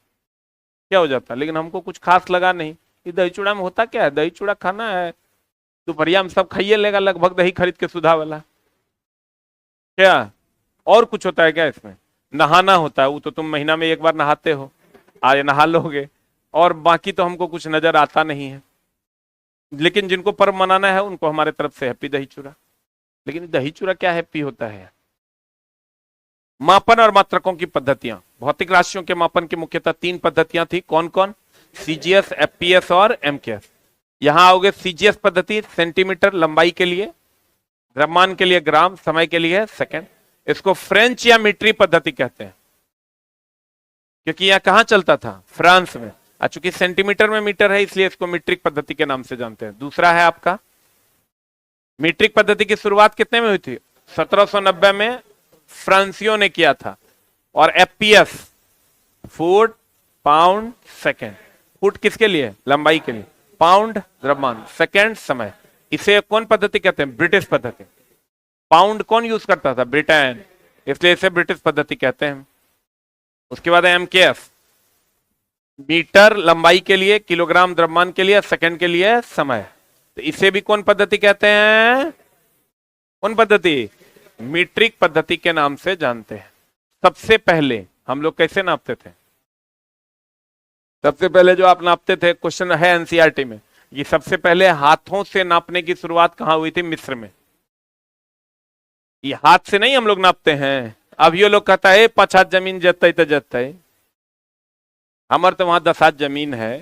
Speaker 1: क्या हो जाता, लेकिन हमको कुछ खास लगा नहीं। ये दही चूड़ा में होता क्या है? दही चूड़ा खाना है, दोपहरिया में सब खाइए लेगा लगभग दही खरीद के सुधा वाला। क्या और कुछ होता है क्या इसमें? नहाना होता है, वो तो तुम महीना में 1 बार नहाते हो, आज नहा लोगे। और बाकी तो हमको कुछ नजर आता नहीं है। लेकिन जिनको पर्व मनाना है उनको हमारे तरफ से हैप्पी दही चूड़ा। लेकिन दही चूड़ा क्या हैप्पी होता है? मापन और मात्रकों की पद्धतियां, भौतिक राशियों के मापन की मुख्यतः 3 पद्धतियां थी। कौन कौन? सीजीएस, एफपीएस और एमकेएस। यहां आओगे सीजीएस पद्धति, सेंटीमीटर लंबाई के लिए, द्रव्यमान के लिए ग्राम, समय के लिए सेकंड। इसको फ्रेंच या मीट्री पद्धति कहते हैं, क्योंकि यह कहां चलता था? फ्रांस में। चूंकि सेंटीमीटर में मीटर है इसलिए इसको मीट्रिक पद्धति के नाम से जानते हैं। दूसरा है आपका मीट्रिक पद्धति की शुरुआत कितने में हुई थी? 1790 में फ्रांसियों ने किया था। और FPS, foot, pound, second. Foot किसके लिए? लंबाई के लिए। पाउंड द्रव्यमान, सेकेंड समय। इसे कौन पद्धति कहते हैं? ब्रिटिश पद्धति। पाउंड कौन यूज करता था? ब्रिटेन, इसलिए इसे ब्रिटिश पद्धति कहते हैं। उसके बाद एमकेएफ, मीटर लंबाई के लिए, किलोग्राम द्रव्यमान के लिए, सेकंड के लिए समय। तो इसे भी कौन पद्धति कहते हैं? कौन पद्धति? मीट्रिक पद्धति के नाम से जानते हैं। सबसे पहले हम लोग कैसे नापते थे? सबसे पहले जो आप नापते थे, क्वेश्चन है एनसीईआरटी में, ये सबसे पहले हाथों से नापने की शुरुआत कहां हुई थी? मिस्र में। ये हाथ से नहीं हम लोग नापते हैं। अब ये लोग कहता है 5 हाथ जमीन जतई तो जतई, हमारे तो वहां 10 हाथ जमीन है।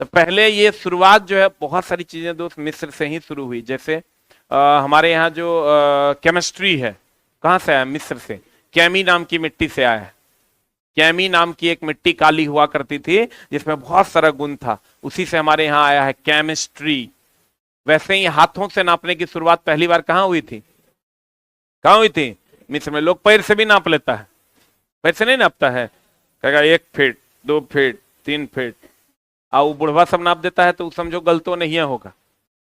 Speaker 1: तो पहले ये शुरुआत जो है, बहुत सारी चीजें दोस्त मिस्र से ही शुरू हुई। जैसे हमारे यहाँ जो केमिस्ट्री है, कहां से आया? मिस्र से। कैमी नाम की मिट्टी से आया है। कैमी नाम की एक मिट्टी काली हुआ करती थी जिसमें बहुत सारा गुण था, उसी से हमारे यहाँ आया है केमिस्ट्री। वैसे ही हाथों से नापने की शुरुआत पहली बार कहां हुई थी? कहां हुई थी? मिस्र में। लोग पैर से भी नाप लेता है, पैर से नहीं नापता है, कहेगा 1 फीट 2 फीट 3 फीट, वो बुढ़वा सब नाप देता है, तो समझो गलत तो नहीं होगा,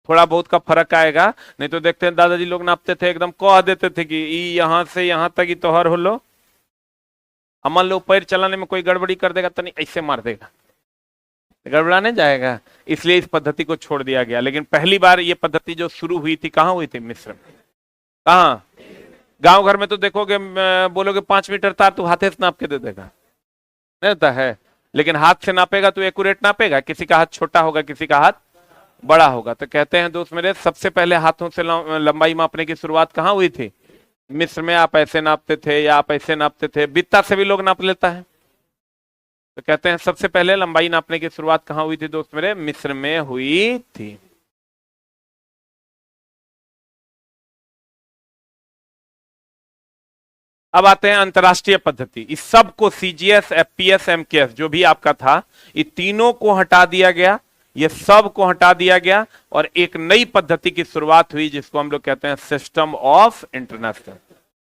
Speaker 1: थोड़ा बहुत का फर्क आएगा। नहीं तो देखते हैं दादाजी लोग नापते थे, एकदम कह देते थे कि यहां से यहां तक ही तोहर हो लो। मान लो पैर चलाने में कोई गड़बड़ी कर देगा तो नहीं, ऐसे मार देगा, गड़बड़ाने जाएगा, इसलिए इस पद्धति को छोड़ दिया गया। लेकिन पहली बार ये पद्धति जो शुरू हुई थी, कहां हुई थी? मिस्र में। कहां? गांव घर में तो देखोगे, बोलोगे 5 मीटर तार, तो हाथे से नाप के दे देगा, नहीं होता है। लेकिन हाथ से नापेगा तो एक्यूरेट नापेगा। किसी का हाथ छोटा होगा, किसी का हाथ बड़ा होगा। तो कहते हैं दोस्त मेरे, सबसे पहले हाथों से लंबाई मापने की शुरुआत कहां हुई थी? मिस्र में। आप ऐसे नापते थे या आप ऐसे नापते थे? बित्ता से भी लोग नाप लेता है। तो कहते हैं सबसे पहले लंबाई नापने की शुरुआत कहां हुई थी दोस्त मेरे? मिस्र में हुई थी। अब आते हैं अंतरराष्ट्रीय पद्धति। इस सब को सीजीएस, एफपीएस, एमकेएस जो भी आपका था, ये तीनों को हटा दिया गया, ये सब को हटा दिया गया और एक नई पद्धति की शुरुआत हुई जिसको हम लोग कहते हैं सिस्टम ऑफ इंटरनेशनल,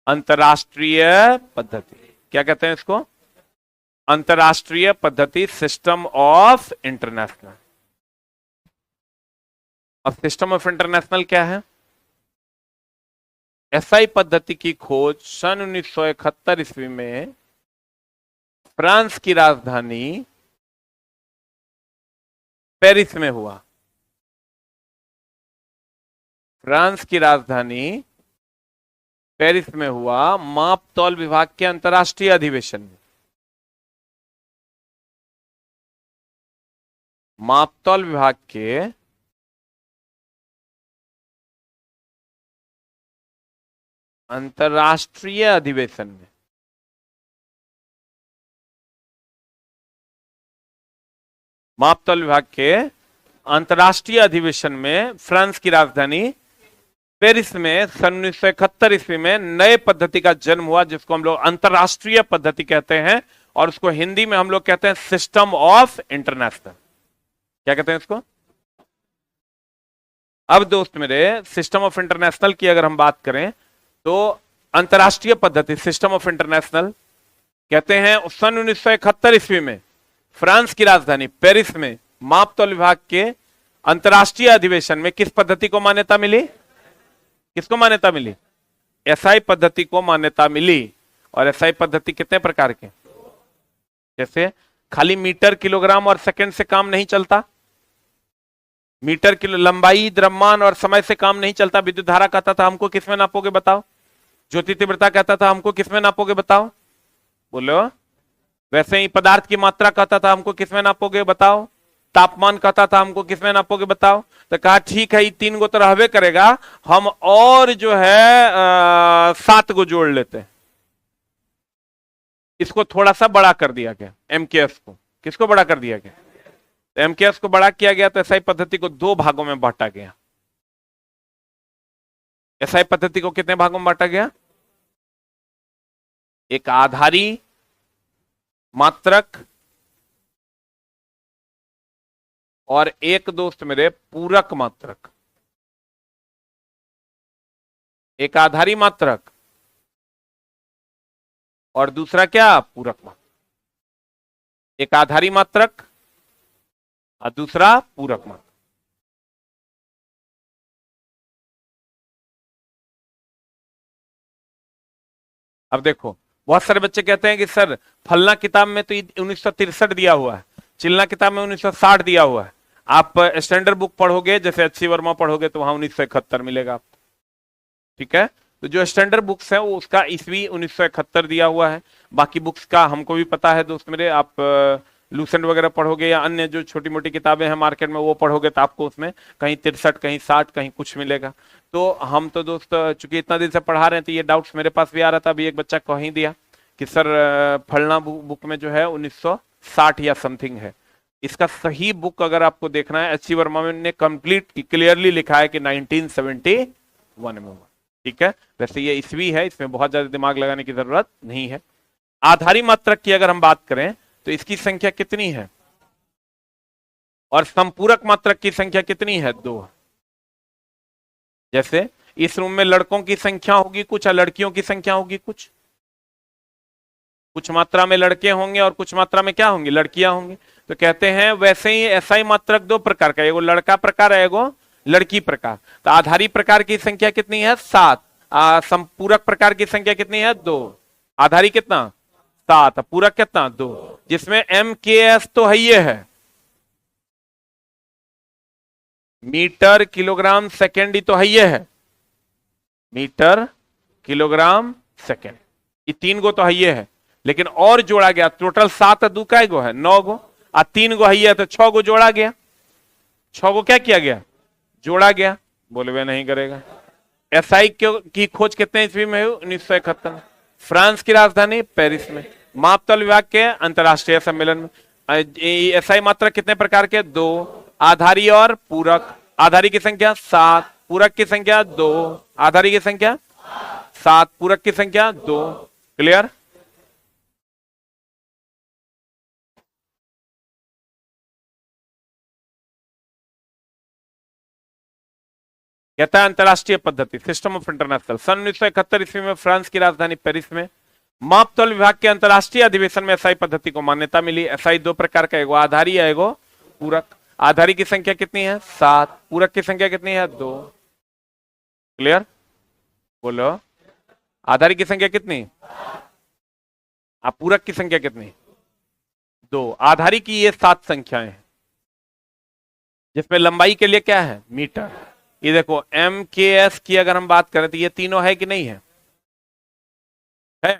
Speaker 1: अंतरराष्ट्रीय पद्धति। क्या कहते हैं इसको? अंतरराष्ट्रीय पद्धति, सिस्टम ऑफ इंटरनेशनल। अब सिस्टम ऑफ इंटरनेशनल क्या है? एसआई पद्धति की खोज सन 1971 ईस्वी में फ्रांस की राजधानी पेरिस में हुआ। फ्रांस की राजधानी पेरिस में हुआ, माप तौल विभाग के अंतरराष्ट्रीय अधिवेशन में। माप तौल विभाग के अंतरराष्ट्रीय अधिवेशन में। मापतौल विभाग के अंतरराष्ट्रीय अधिवेशन में फ्रांस की राजधानी पेरिस में सन 1971 ईस्वी में नए पद्धति का जन्म हुआ जिसको हम लोग अंतरराष्ट्रीय पद्धति कहते हैं, और उसको हिंदी में हम लोग कहते हैं सिस्टम ऑफ इंटरनेशनल। क्या कहते हैं इसको? अब दोस्त मेरे, सिस्टम ऑफ इंटरनेशनल की अगर हम बात करें तो अंतरराष्ट्रीय पद्धति, सिस्टम ऑफ इंटरनेशनल कहते हैं सन 1971 ईस्वी में फ्रांस की राजधानी पेरिस में मापतौल विभाग के अंतरराष्ट्रीय अधिवेशन में किस पद्धति को मान्यता मिली? किसको मान्यता मिली? एसआई पद्धति को मान्यता मिली। और एसआई पद्धति कितने प्रकार के? जैसे खाली मीटर, किलोग्राम और सेकंड से काम नहीं चलता। मीटर, किलो, लंबाई, द्रव्यमान और समय से काम नहीं चलता। विद्युत धारा कहता था हमको किसमें नापोगे बताओ। ज्योति तीव्रता कहता था हमको किसमें नापोगे बताओ, बोलो। वैसे ही पदार्थ की मात्रा कहता था हमको किसमें नापोगे बताओ। तापमान कहता था हमको किसमें नापोगे बताओ। तो कहा ठीक है, ये 3 गो तो रहबे करेगा, हम और जो है 7 गो जोड़ लेते हैं। इसको थोड़ा सा बड़ा कर दिया गया, एमकेएस को। किसको बड़ा कर दिया गया? तो एमकेएस को बड़ा किया गया, तो एसआई पद्धति को 2 भागों में बांटा गया। एसआई पद्धति को कितने भागों में बांटा गया? एक आधारी मात्रक और एक दोस्त मेरे पूरक मात्रक। एक आधारी मात्रक और दूसरा क्या? पूरक मात्रक। एक आधारी मात्रक और दूसरा पूरक मात्रक। अब देखो, बहुत सारे बच्चे कहते हैं कि सर फलना किताब में तो 1963 दिया हुआ है, चिलना किताब में 1960 दिया हुआ है, आप स्टैंडर्ड बुक पढ़ोगे जैसे अच्छी वर्मा पढ़ोगे तो वहां 1971 मिलेगा आपको। ठीक है, तो जो स्टैंडर्ड बुक्स है वो उसका ईस्वी 1971 दिया हुआ है। बाकी बुक्स का हमको भी पता है दोस्त मेरे, आप लूसेंट वगैरह पढ़ोगे या अन्य जो छोटी मोटी किताबें हैं मार्केट में वो पढ़ोगे तो आपको उसमें कहीं 63 कहीं 60 कहीं कुछ मिलेगा। तो हम तो दोस्त चूंकि इतना दिन से पढ़ा रहे हैं तो ये डाउट्स मेरे पास भी आ रहा था। अभी एक बच्चा कह ही दिया कि सर फलना बुक में जो है 1960 या समथिंग है। इसका सही बुक अगर आपको देखना है, अच्छी वर्मा ने कंप्लीट क्लियरली लिखा है कि 1971 में हुआ। ठीक है, वैसे ये ईस्वी है, इसमें बहुत ज्यादा दिमाग लगाने की जरूरत नहीं है। आधारी मात्रक की अगर हम बात करें तो इसकी संख्या कितनी है, और संपूरक मात्रक की संख्या कितनी है, 2। जैसे इस रूम में लड़कों की संख्या होगी कुछ और लड़कियों की संख्या होगी कुछ, कुछ मात्रा में लड़के होंगे और कुछ मात्रा में क्या होंगी, लड़कियां होंगी। तो कहते हैं वैसे ही SI मात्रक 2 प्रकार का, एगो लड़का प्रकार है एगो लड़की प्रकार। तो आधारी प्रकार की संख्या कितनी है, 7। संपूरक प्रकार की संख्या कितनी है, 2। आधारी कितना, 7, पूरक कितना, 2। जिसमें MKS तो है, ये है मीटर किलोग्राम सेकेंड, ही तो है, ये है मीटर किलोग्राम सेकेंड, ये 3 गो तो है, ये है। लेकिन और जोड़ा गया, टोटल 7 दू का गो है 9 गो, 3 गो है, ये तो 6 गो जोड़ा गया। 6 गो क्या किया गया, जोड़ा गया। बोले वे नहीं करेगा। SI की खोज कितने ईस्वी में हुई, 1971। फ्रांस की राजधानी पेरिस में, मापतल विभाग के अंतरराष्ट्रीय सम्मेलन में। SI मात्रा कितने प्रकार के, 2। आधारी और पूरक। आधारी की संख्या 7, पूरक की संख्या 2। आधारी की संख्या 7, पूरक की संख्या 2। क्लियर। कहता है अंतरराष्ट्रीय पद्धति, सिस्टम ऑफ इंटरनेशनल, सन 1971 ईस्वी में फ्रांस की राजधानी पेरिस में मापतौल विभाग के अंतरराष्ट्रीय अधिवेशन में SI पद्धति को मान्यता मिली। SI 2 प्रकार का, एगो आधारी है एगो पूरक। आधारी की संख्या कितनी है, 7। पूरक की संख्या कितनी है, 2। क्लियर, बोलो। आधारी की संख्या कितनी, पूरक की संख्या कितनी, 2। आधारी की ये 7 संख्याएं हैं, जिसमें लंबाई के लिए क्या है, मीटर। ये देखो MKS की अगर हम बात करें तो ये तीनों है कि नहीं है, है।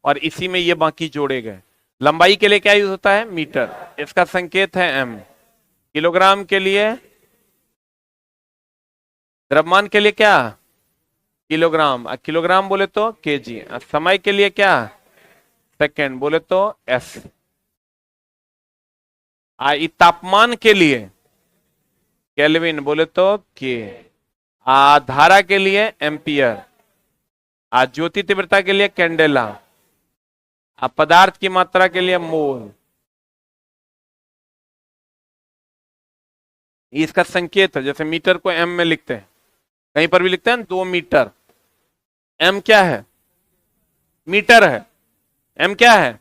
Speaker 1: और इसी में ये बाकी जोड़े गए। लंबाई के लिए क्या यूज होता है, मीटर, इसका संकेत है M। किलोग्राम के लिए, द्रव्यमान के लिए क्या, किलोग्राम, किलोग्राम बोले तो केजी। समय के लिए क्या, सेकेंड बोले तो S। तापमान के लिए केल्विन बोले तो के। धारा के लिए एम्पियर। ज्योति तीव्रता के लिए कैंडेला। पदार्थ की मात्रा के लिए मोल। इसका संकेत है, जैसे मीटर को M में लिखते हैं, कहीं पर भी लिखते हैं 2 मीटर। M क्या है, मीटर है। M क्या है,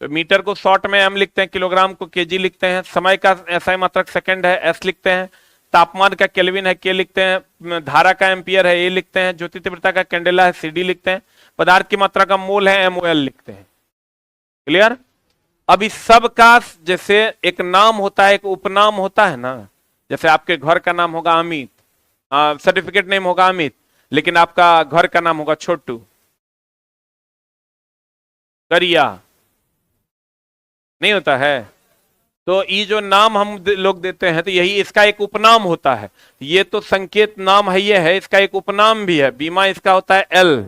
Speaker 1: तो मीटर को शॉर्ट में M लिखते हैं, किलोग्राम को केजी लिखते हैं, समय का SI मात्रक सेकंड है S लिखते हैं, तापमान का केल्विन है K लिखते हैं, धारा का एम्पियर है A लिखते हैं, ज्योति तीव्रता का कैंडेला है CD लिखते हैं, पदार्थ की मात्रा का मोल है MOL लिखते हैं। क्लियर। अब इस सब का जैसे एक नाम होता है, एक उपनाम होता है ना, जैसे आपके घर का नाम होगा अमित, सर्टिफिकेट नेम होगा अमित, लेकिन आपका घर का नाम होगा छोटू, करिया, नहीं होता है। तो ये जो नाम हम लोग देते हैं तो यही इसका एक उपनाम होता है। ये तो संकेत नाम है, ये है, इसका एक उपनाम भी है। बीमा इसका होता है L,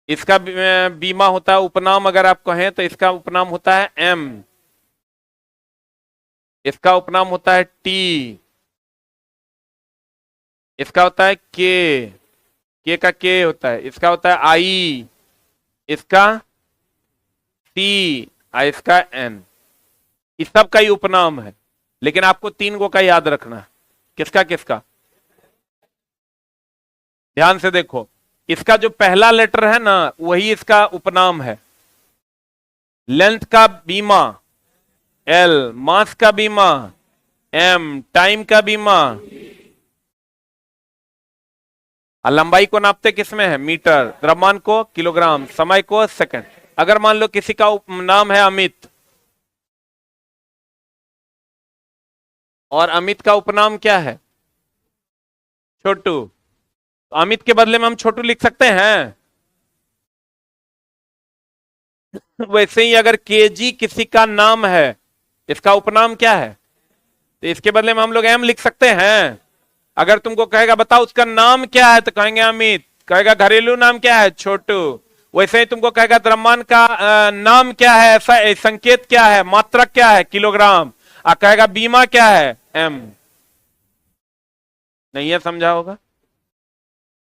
Speaker 1: इसका बीमा होता है उपनाम। अगर आप कहें तो इसका उपनाम होता है M, इसका उपनाम होता है T, इसका होता है K का K होता है, इसका होता है I, इसका T, इसका N। इस सब का ही उपनाम है, लेकिन आपको 3 गो का याद रखना है। किसका किसका, ध्यान से देखो, इसका जो पहला लेटर है ना वही इसका उपनाम है। लेंथ का बीमा L, मास का बीमा M, टाइम का बीमा और लंबाई को नापते किसमें है? मीटर। द्रव्यमान को किलोग्राम, समय को सेकंड। अगर मान लो किसी का नाम है अमित और अमित का उपनाम क्या है? छोटू। तो अमित के बदले में हम छोटू लिख सकते हैं। वैसे ही अगर केजी किसी का नाम है, इसका उपनाम क्या है, तो इसके बदले में हम लोग एम लिख सकते हैं। अगर तुमको कहेगा बताओ उसका नाम क्या है, तो कहेंगे अमित। कहेगा घरेलू नाम क्या है? छोटू। वैसे ही तुमको कहेगा द्रव्यमान का नाम क्या है, ऐसा संकेत क्या है, मात्रक क्या है? किलोग्राम। और कहेगा बीमा क्या है? एम। नहीं है समझा होगा?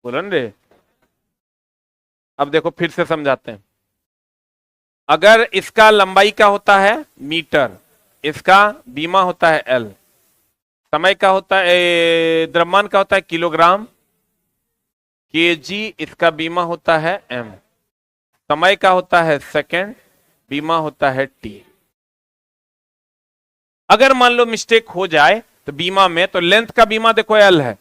Speaker 1: बोलो न रे। अब देखो फिर से समझाते हैं। अगर इसका लंबाई का होता है मीटर, इसका बीमा होता है एल, समय का होता है, द्रव्यमान का होता है किलोग्राम, केजी, इसका बीमा होता है एम, समय का होता है सेकंड, बीमा होता है टी। अगर मान लो मिस्टेक हो जाए तो बीमा में, तो लेंथ का बीमा देखो एल है,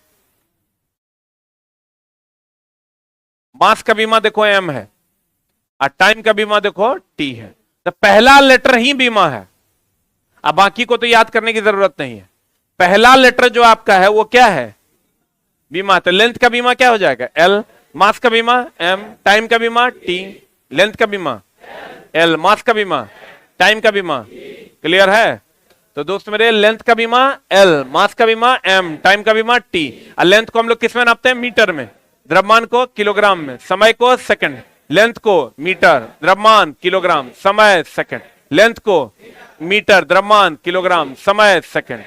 Speaker 1: मास का बीमा देखो एम है, और टाइम का बीमा देखो टी है। तो पहला लेटर ही बीमा है। अब बाकी को तो याद करने की जरूरत नहीं है। पहला लेटर जो आपका है वो क्या है? बीमा। तो लेंथ का बीमा क्या हो जाएगा? एल। मास का बीमा एम, टाइम का बीमा टी। लेंथ का बीमा एल, मास का बीमा, टाइम का बीमा। क्लियर है? तो दोस्त मेरे, लेंथ का बीमा एल, मास का बीमा एम, टाइम का बीमा टी। और लेंथ को हम लोग किस में नापते हैं? मीटर में। द्रव्यमान को किलोग्राम में, समय को सेकंड। लेंथ को मीटर, द्रव्यमान किलोग्राम, समय सेकंड। लेंथ को मीटर, द्रव्यमान किलोग्राम, समय सेकंड।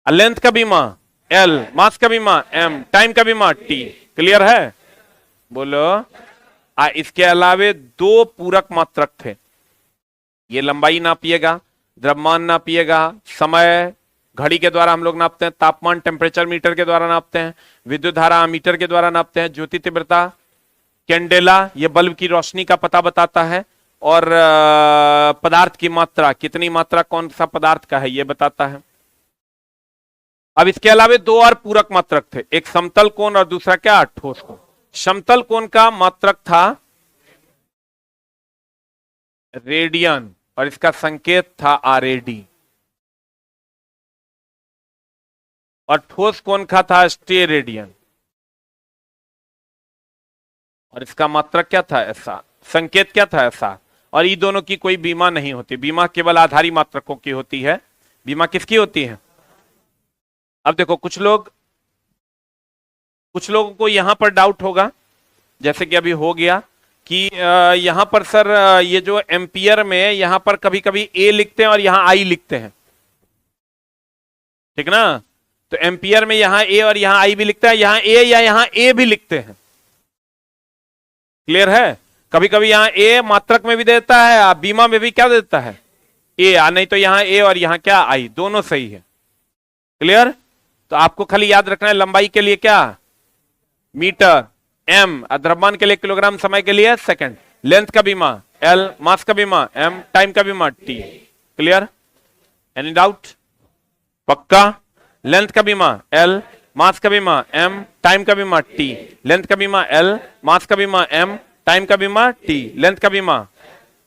Speaker 1: लेंथ का बीमा एल, मास का बीमा एम, टाइम का बीमा टी। क्लियर है? बोलो। इसके अलावे दो पूरक मात्रक थे। ये लंबाई नापिएगा, द्रव्यमान नापिएगा, समय घड़ी के द्वारा हम लोग नापते हैं, तापमान टेम्परेचर मीटर के द्वारा नापते हैं, विद्युत धारा मीटर के द्वारा नापते हैं, ज्योति तीव्रता कैंडेला ये बल्ब की रोशनी का पता बताता है, और पदार्थ की मात्रा, कितनी मात्रा कौन सा पदार्थ का है ये बताता है। अब इसके अलावा दो और पूरक मात्रक थे, एक समतल कोण और दूसरा क्या? ठोस कोण। समतल कोण का मात्रक था रेडियन और इसका संकेत था आरएडी, और ठोस कोण का था स्टेरेडियन और इसका मात्रक क्या था? ऐसा। संकेत क्या था? ऐसा। और ये दोनों की कोई बीमा नहीं होती। बीमा केवल आधारी मात्रकों की होती है। बीमा किसकी होती है? अब देखो कुछ लोगों को यहां पर डाउट होगा, जैसे कि अभी हो गया कि यहां पर सर ये जो एम्पियर में यहां पर कभी कभी ए लिखते हैं और यहां आई लिखते हैं, ठीक ना? तो एम्पियर में यहां ए और यहां आई भी लिखता है, यहां ए या यहां ए भी लिखते हैं। क्लियर है? कभी कभी यहां ए मात्रक में भी देता है, बीमा में भी क्या देता है? ए। नहीं तो यहां ए और यहां क्या? आई। दोनों सही है। क्लियर? तो आपको खाली याद रखना है लंबाई के लिए क्या? मीटर, एम, द्रव्यमान के लिए किलोग्राम, समय के लिए सेकंड, लेंथ का बीमा एल, मास का बीमा एम, टाइम का बीमा टी। क्लियर? Any doubt? पक्का? लेंथ का बीमा एल, मास का बीमा एम, टाइम का बीमा टी। लेंथ का बीमा एल, मास का बीमा एम, टाइम का बीमा टी। लेंथ का बीमा,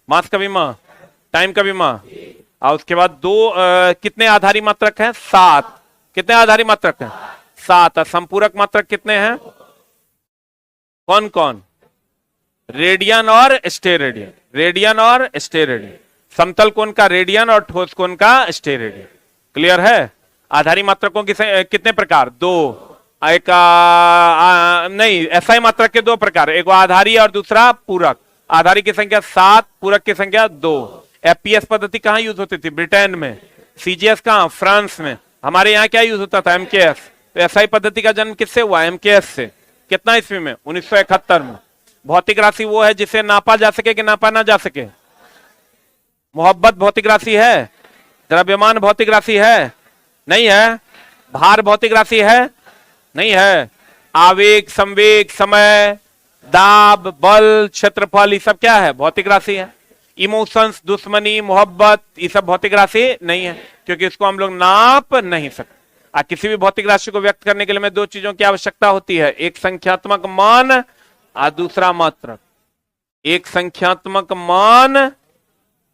Speaker 1: मास का बीमा, टाइम का बीमा। और उसके बाद दो कितने आधारी मात्रक हैं? 7। कितने आधारी मात्रक हैं? 7। संपूरक मात्रक कितने हैं? कौन कौन? रेडियन और स्टेरेडियन। रेडियन और स्टेरेडियन। समतल कोण का रेडियन और ठोस कोण का स्टेरेडियन। क्लियर है? आधारी मात्रकों की कितने प्रकार? 2। एक नहीं, एसआई मात्रक के 2 प्रकार, एक आधारी और दूसरा पूरक। आधारी की संख्या 7, पूरक की संख्या 2। एफपीएस पद्धति कहां यूज होती थी? ब्रिटेन में। सीजीएस कहां? फ्रांस में। हमारे यहाँ क्या यूज होता था? एमकेएस। तो एसआई पद्धति का जन्म किससे हुआ? एमकेएस से। कितना ईस्वी में? 1971 में। भौतिक राशि वो है जिसे नापा जा सके कि नापा ना जा सके? मोहब्बत भौतिक राशि है? द्रव्यमान भौतिक राशि है? नहीं है। भार भौतिक राशि है? नहीं है। आवेग, संवेग, समय, दाब, बल, क्षेत्रफल, ये सब क्या है? भौतिक राशि है। इमोशंस, दुश्मनी, मोहब्बत, ये सब भौतिक राशि नहीं है, क्योंकि इसको हम लोग नाप नहीं सकते। किसी भी भौतिक राशि को व्यक्त करने के लिए हमें दो चीजों की आवश्यकता होती है, एक संख्यात्मक मान और दूसरा मात्रक। एक संख्यात्मक मान,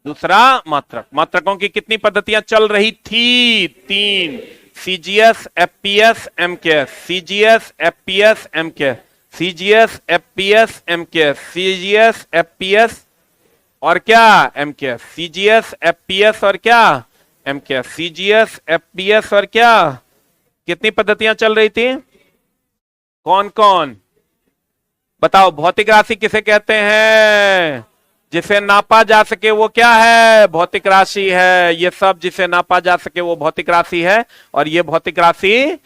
Speaker 1: दूसरा मात्रक। मात्रकों की कितनी पद्धतियां चल रही थी? 3, CGS, FPS, MKS. CGS, FPS, MKS. CGS, FPS, MKS. CGS, FPS और क्या? एमकेएस। सीजीएस, एफपीएस और क्या? एमकेएस। सीजीएस, एफपीएस और क्या? कितनी पद्धतियां चल रही थी? कौन कौन बताओ? भौतिक राशि किसे कहते हैं? जिसे नापा जा सके वो क्या है? भौतिक राशि है। ये सब जिसे नापा जा सके वो भौतिक राशि है, और ये भौतिक राशि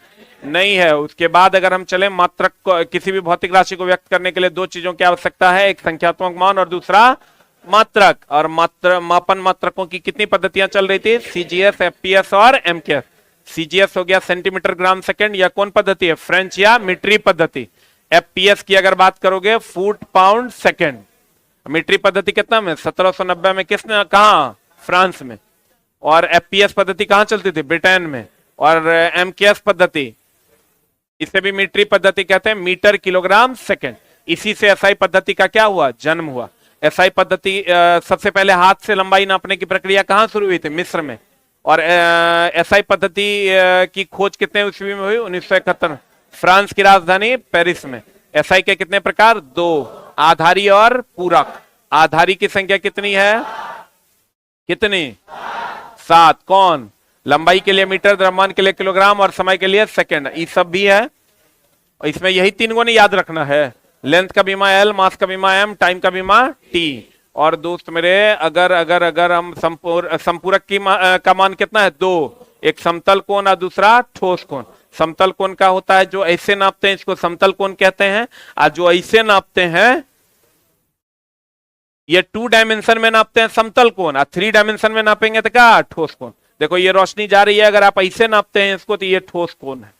Speaker 1: नहीं है। उसके बाद अगर हम चले मात्रक को, किसी भी भौतिक राशि को व्यक्त करने के लिए दो चीजों की आवश्यकता है, एक संख्यात्मक मान और दूसरा मात्रक। और मापन मात्रकों की कितनी पद्धतियां चल रही थी? सीजीएस, एफपीएस और एमकेएस। सीजीएस हो गया सेंटीमीटर ग्राम सेकंड, या कौन पद्धति है? फ्रेंच या मीट्री पद्धति। एफपीएस की अगर बात करोगे, फुट पाउंड सेकंड। मीट्री पद्धति कितना में? 1790 में। किसने? कहा? फ्रांस में। और एफपीएस पद्धति कहां चलती थी? ब्रिटेन में। और एमकेएस पद्धति, इसे भी मीट्री पद्धति कहते हैं, मीटर किलोग्राम सेकंड। इसी से एसआई पद्धति का क्या हुआ? जन्म हुआ। एसआई पद्धति सबसे पहले हाथ से लंबाई नापने की प्रक्रिया कहां शुरू हुई थी? मिस्र में। और एसआई पद्धति की खोज कितने ईस्वी में हुई? 1971 में। फ्रांस की राजधानी पेरिस में। एसआई के कितने प्रकार? 2, आधारी और पूरक। आधारी की संख्या कितनी है? कितनी? 7। कौन? लंबाई के लिए मीटर, द्रव्यमान के लिए किलोग्राम और समय के लिए सेकंड। ये सब भी है, और इसमें यही 3 गुण याद रखना है। लेंथ का बीमा L, मास का बीमा M, टाइम का बीमा T। और दोस्त मेरे, अगर हम संपूरक की का मान कितना है? 2। एक समतल कोण और दूसरा ठोस कोण। समतल कोण का होता है जो ऐसे नापते हैं, इसको समतल कोण कहते हैं। और जो ऐसे नापते हैं, ये 2 डायमेंशन में नापते हैं समतल कोण, और 3 डायमेंशन में नापेंगे तो क्या? ठोस कोण। देखो ये रोशनी जा रही है, अगर आप ऐसे नापते हैं इसको तो ये ठोस कोण है,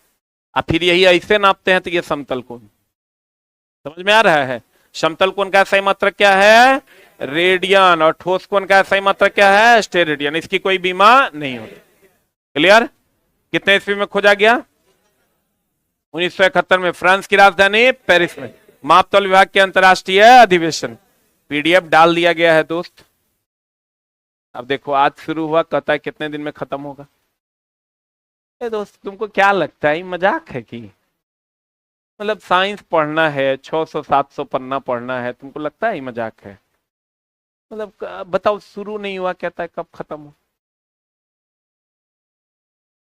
Speaker 1: और फिर यही ऐसे नापते हैं तो ये समतल कोण। समझ में आ रहा है? समतल कोण का सही मात्रक क्या है? रेडियन। और ठोस कोण का सही मात्रक क्या है? स्टेरेडियन। इसकी कोई बीमा नहीं होती। क्लियर? कितने ईस्वी में खोजा गया? 1971 में। फ्रांस की राजधानी पेरिस में। मापतौल विभाग के अंतरराष्ट्रीय अधिवेशन। पीडीएफ डाल दिया गया है दोस्त। अब देखो आज शुरू हुआ, कहता है कितने दिन में खत्म होगा। दोस्त तुमको क्या लगता है मजाक है कि मतलब साइंस पढ़ना है, 600-700 पन्ना पढ़ना है, तुमको लगता है मजाक है? मतलब बताओ, शुरू नहीं हुआ, कहता है कब खत्म हो?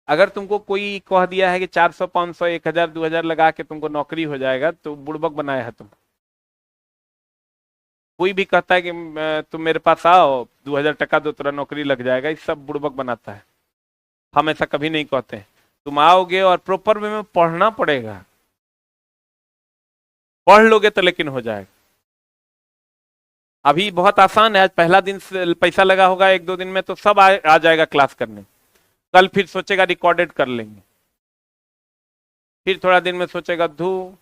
Speaker 1: अगर तुमको कोई कह दिया है कि 400, 500, 1000, 2000 लगा के तुमको नौकरी हो जाएगा, तो बुड़बक बनाया है तुम। कोई भी कहता है कि तुम मेरे पास आओ, 2000 टका दो, तेरा नौकरी लग जाएगा, इस सब बुड़बक बनाता है। हम ऐसा कभी नहीं कहते। तुम आओगे और प्रॉपर वे में पढ़ना पड़ेगा। पढ़ लोगे तो लेकिन हो जाएगा। अभी बहुत आसान है, आज पहला दिन से पैसा लगा होगा, 1-2 दिन में तो सब आ जाएगा क्लास करने। कल फिर सोचेगा रिकॉर्डेड कर लेंगे, फिर थोड़ा दिन में सोचेगा धू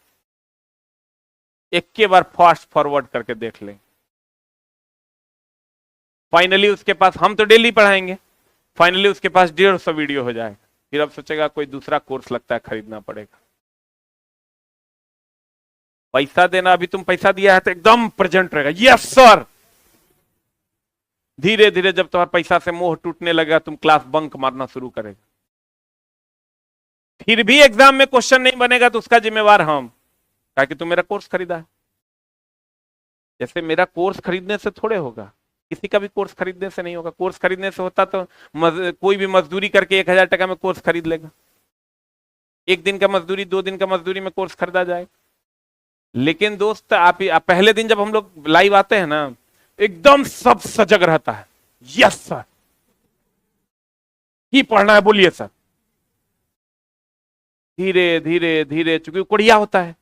Speaker 1: एक के बार फास्ट फॉरवर्ड करके देख लेंगे। फाइनली उसके पास, हम तो डेली पढ़ाएंगे, फाइनली उसके पास 150 वीडियो हो जाएगा। फिर अब सोचेगा कोई दूसरा कोर्स लगता है खरीदना पड़ेगा। पैसा देना, अभी तुम पैसा दिया है तो एकदम प्रेजेंट रहेगा, यस सर। धीरे धीरे जब तुम्हारा पैसा से मोह टूटने लगेगा, तुम क्लास बंक मारना शुरू करेगा। फिर भी एग्जाम में क्वेश्चन नहीं बनेगा तो उसका जिम्मेवार हम, ताकि तुम मेरा कोर्स खरीदा है। जैसे मेरा कोर्स खरीदने से थोड़े होगा, किसी का भी कोर्स खरीदने से नहीं होगा। कोर्स खरीदने से होता तो कोई भी मजदूरी करके 1000 टका में कोर्स खरीद लेगा। 1 दिन का मजदूरी, 2 दिन का मजदूरी में कोर्स खरीदा जाएगा। लेकिन दोस्त आप पहले दिन जब हम लोग लाइव आते हैं ना, एकदम सब सजग रहता है, यस सर ही पढ़ना है, बोलिए सर। धीरे धीरे धीरे, चूंकि कोढ़िया होता है,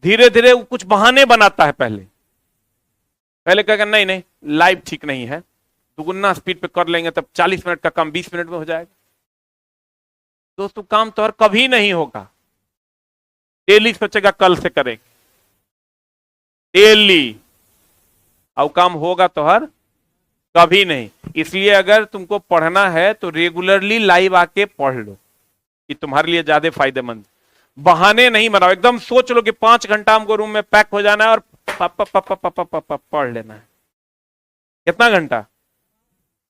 Speaker 1: धीरे धीरे वो कुछ बहाने बनाता है। पहले कहेगा नहीं नहीं लाइव ठीक नहीं है, दुगुना स्पीड पे कर लेंगे तब 40 मिनट का काम 20 मिनट में हो जाएगा। दोस्तों काम तो हर कभी नहीं होगा, डेली सोचेगा कल से करेंगे, डेली, और काम होगा तो हर कभी नहीं। इसलिए अगर तुमको पढ़ना है तो रेगुलरली लाइव आके पढ़ लो। कि तुम्हारे लिए ज्यादा फायदेमंद। बहाने नहीं बनाओ, एकदम सोच लो कि 5 घंटा हमको रूम में पैक हो जाना है और पढ़ लेना है। कितना घंटा?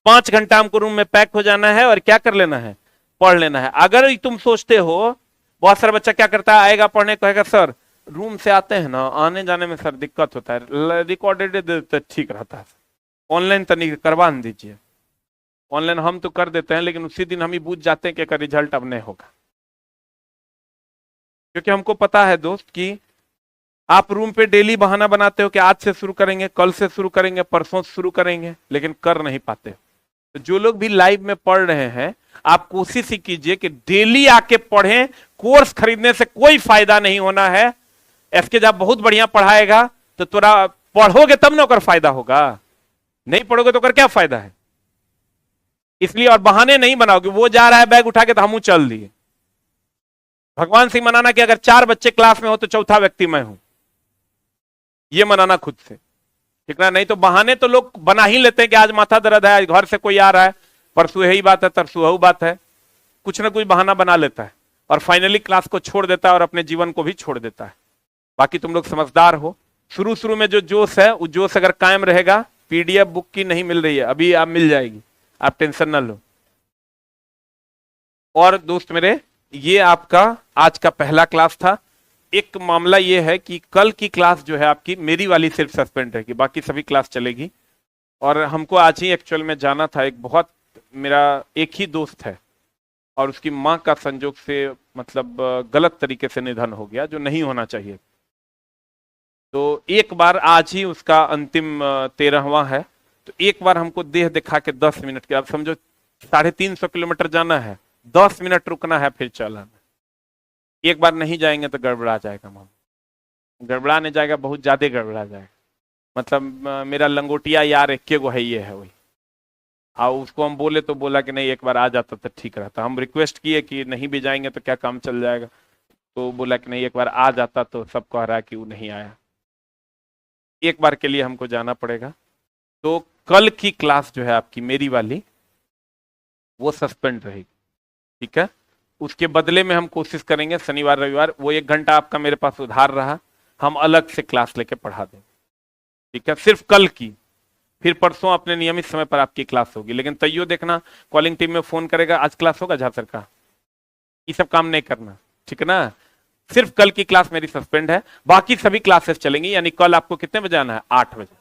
Speaker 1: 5 घंटा हमको रूम में पैक हो जाना है और क्या कर लेना है? पढ़ लेना है। अगर तुम सोचते हो, बहुत सारा बच्चा क्या करता है, आएगा पढ़ने, कहेगा सर रूम से आते हैं ना, आने जाने में सर दिक्कत होता है, रिकॉर्डेड तो ठीक रहता है, ऑनलाइन तो नहीं करवा दीजिए। ऑनलाइन हम तो कर देते हैं, लेकिन उसी दिन हम ही बूझ जाते हैं कि रिजल्ट अब नहीं होगा। क्योंकि हमको पता है दोस्त कि आप रूम पे डेली बहाना बनाते हो कि आज से शुरू करेंगे, कल से शुरू करेंगे, परसों से शुरू करेंगे, लेकिन कर नहीं पाते। तो जो लोग भी लाइव में पढ़ रहे हैं, आप कोशिश ही कीजिए कि डेली आके पढ़ें। कोर्स खरीदने से कोई फायदा नहीं होना है। एसके जब बहुत बढ़िया पढ़ाएगा तो थोड़ा पढ़ोगे तब ना ओकर फायदा होगा, नहीं पढ़ोगे तो ओकर क्या फायदा है? इसलिए और बहाने नहीं बनाओगे, वो जा रहा है बैग उठा के तो हम चल दिए। भगवान से मनाना कि अगर 4 बच्चे क्लास में हो तो चौथा व्यक्ति मैं हूं, ये मनाना खुद से, ठीक ना? नहीं तो बहाने तो लोग बना ही लेते हैं कि आज माथा दर्द है, आज घर से कोई आ रहा है, परसों यही बात है, तरसों वही बात है, कुछ ना कुछ बहाना बना लेता है और फाइनली क्लास को छोड़ देता है और अपने जीवन को भी छोड़ देता है। बाकी तुम लोग समझदार हो। शुरू शुरू में जो जोश है, वो जोश अगर कायम रहेगा, पीडीएफ बुक की नहीं मिल रही है, अभी आप मिल जाएगी, आप टेंशन ना लो। और दोस्त मेरे, ये आपका आज का पहला क्लास था। एक मामला ये है कि कल की क्लास जो है आपकी, मेरी वाली सिर्फ सस्पेंड रहेगी, बाकी सभी क्लास चलेगी। और हमको आज ही एक्चुअल में जाना था, एक बहुत मेरा एक ही दोस्त है और उसकी माँ का संजोग से मतलब गलत तरीके से निधन हो गया, जो नहीं होना चाहिए। तो एक बार आज ही उसका अंतिम 13वां है, तो एक बार हमको देह दिखा के 10 मिनट के, आप समझो 350 किलोमीटर जाना है, 10 मिनट रुकना है फिर चलाना। एक बार नहीं जाएंगे तो गड़बड़ा जाएगा मामला, गड़बड़ाने जाएगा, बहुत ज्यादा गड़बड़ा जाएगा। मतलब मेरा लंगोटिया यार एक गो है, ये है वही। और उसको हम बोले तो बोला कि नहीं एक बार आ जाता तो ठीक रहता। हम रिक्वेस्ट किए कि नहीं भी जाएंगे तो क्या काम चल जाएगा, तो बोला कि नहीं एक बार आ जाता, तो सब कह रहा है कि वो नहीं आया। एक बार के लिए हमको जाना पड़ेगा। तो कल की क्लास जो है आपकी मेरी वाली, वो सस्पेंड रहेगी, ठीक है? उसके बदले में हम कोशिश करेंगे शनिवार रविवार वो 1 घंटा आपका मेरे पास उधार रहा, हम अलग से क्लास लेके पढ़ा देंगे, ठीक है? सिर्फ कल की, फिर परसों अपने नियमित समय पर आपकी क्लास होगी। लेकिन तैयो देखना, कॉलिंग टीम में फोन करेगा आज क्लास होगा झा सर का, ये सब काम नहीं करना, ठीक है ना? सिर्फ कल की क्लास मेरी सस्पेंड है, बाकी सभी क्लासेस चलेंगी। यानी कल आपको कितने बजे आना है? 8 बजे,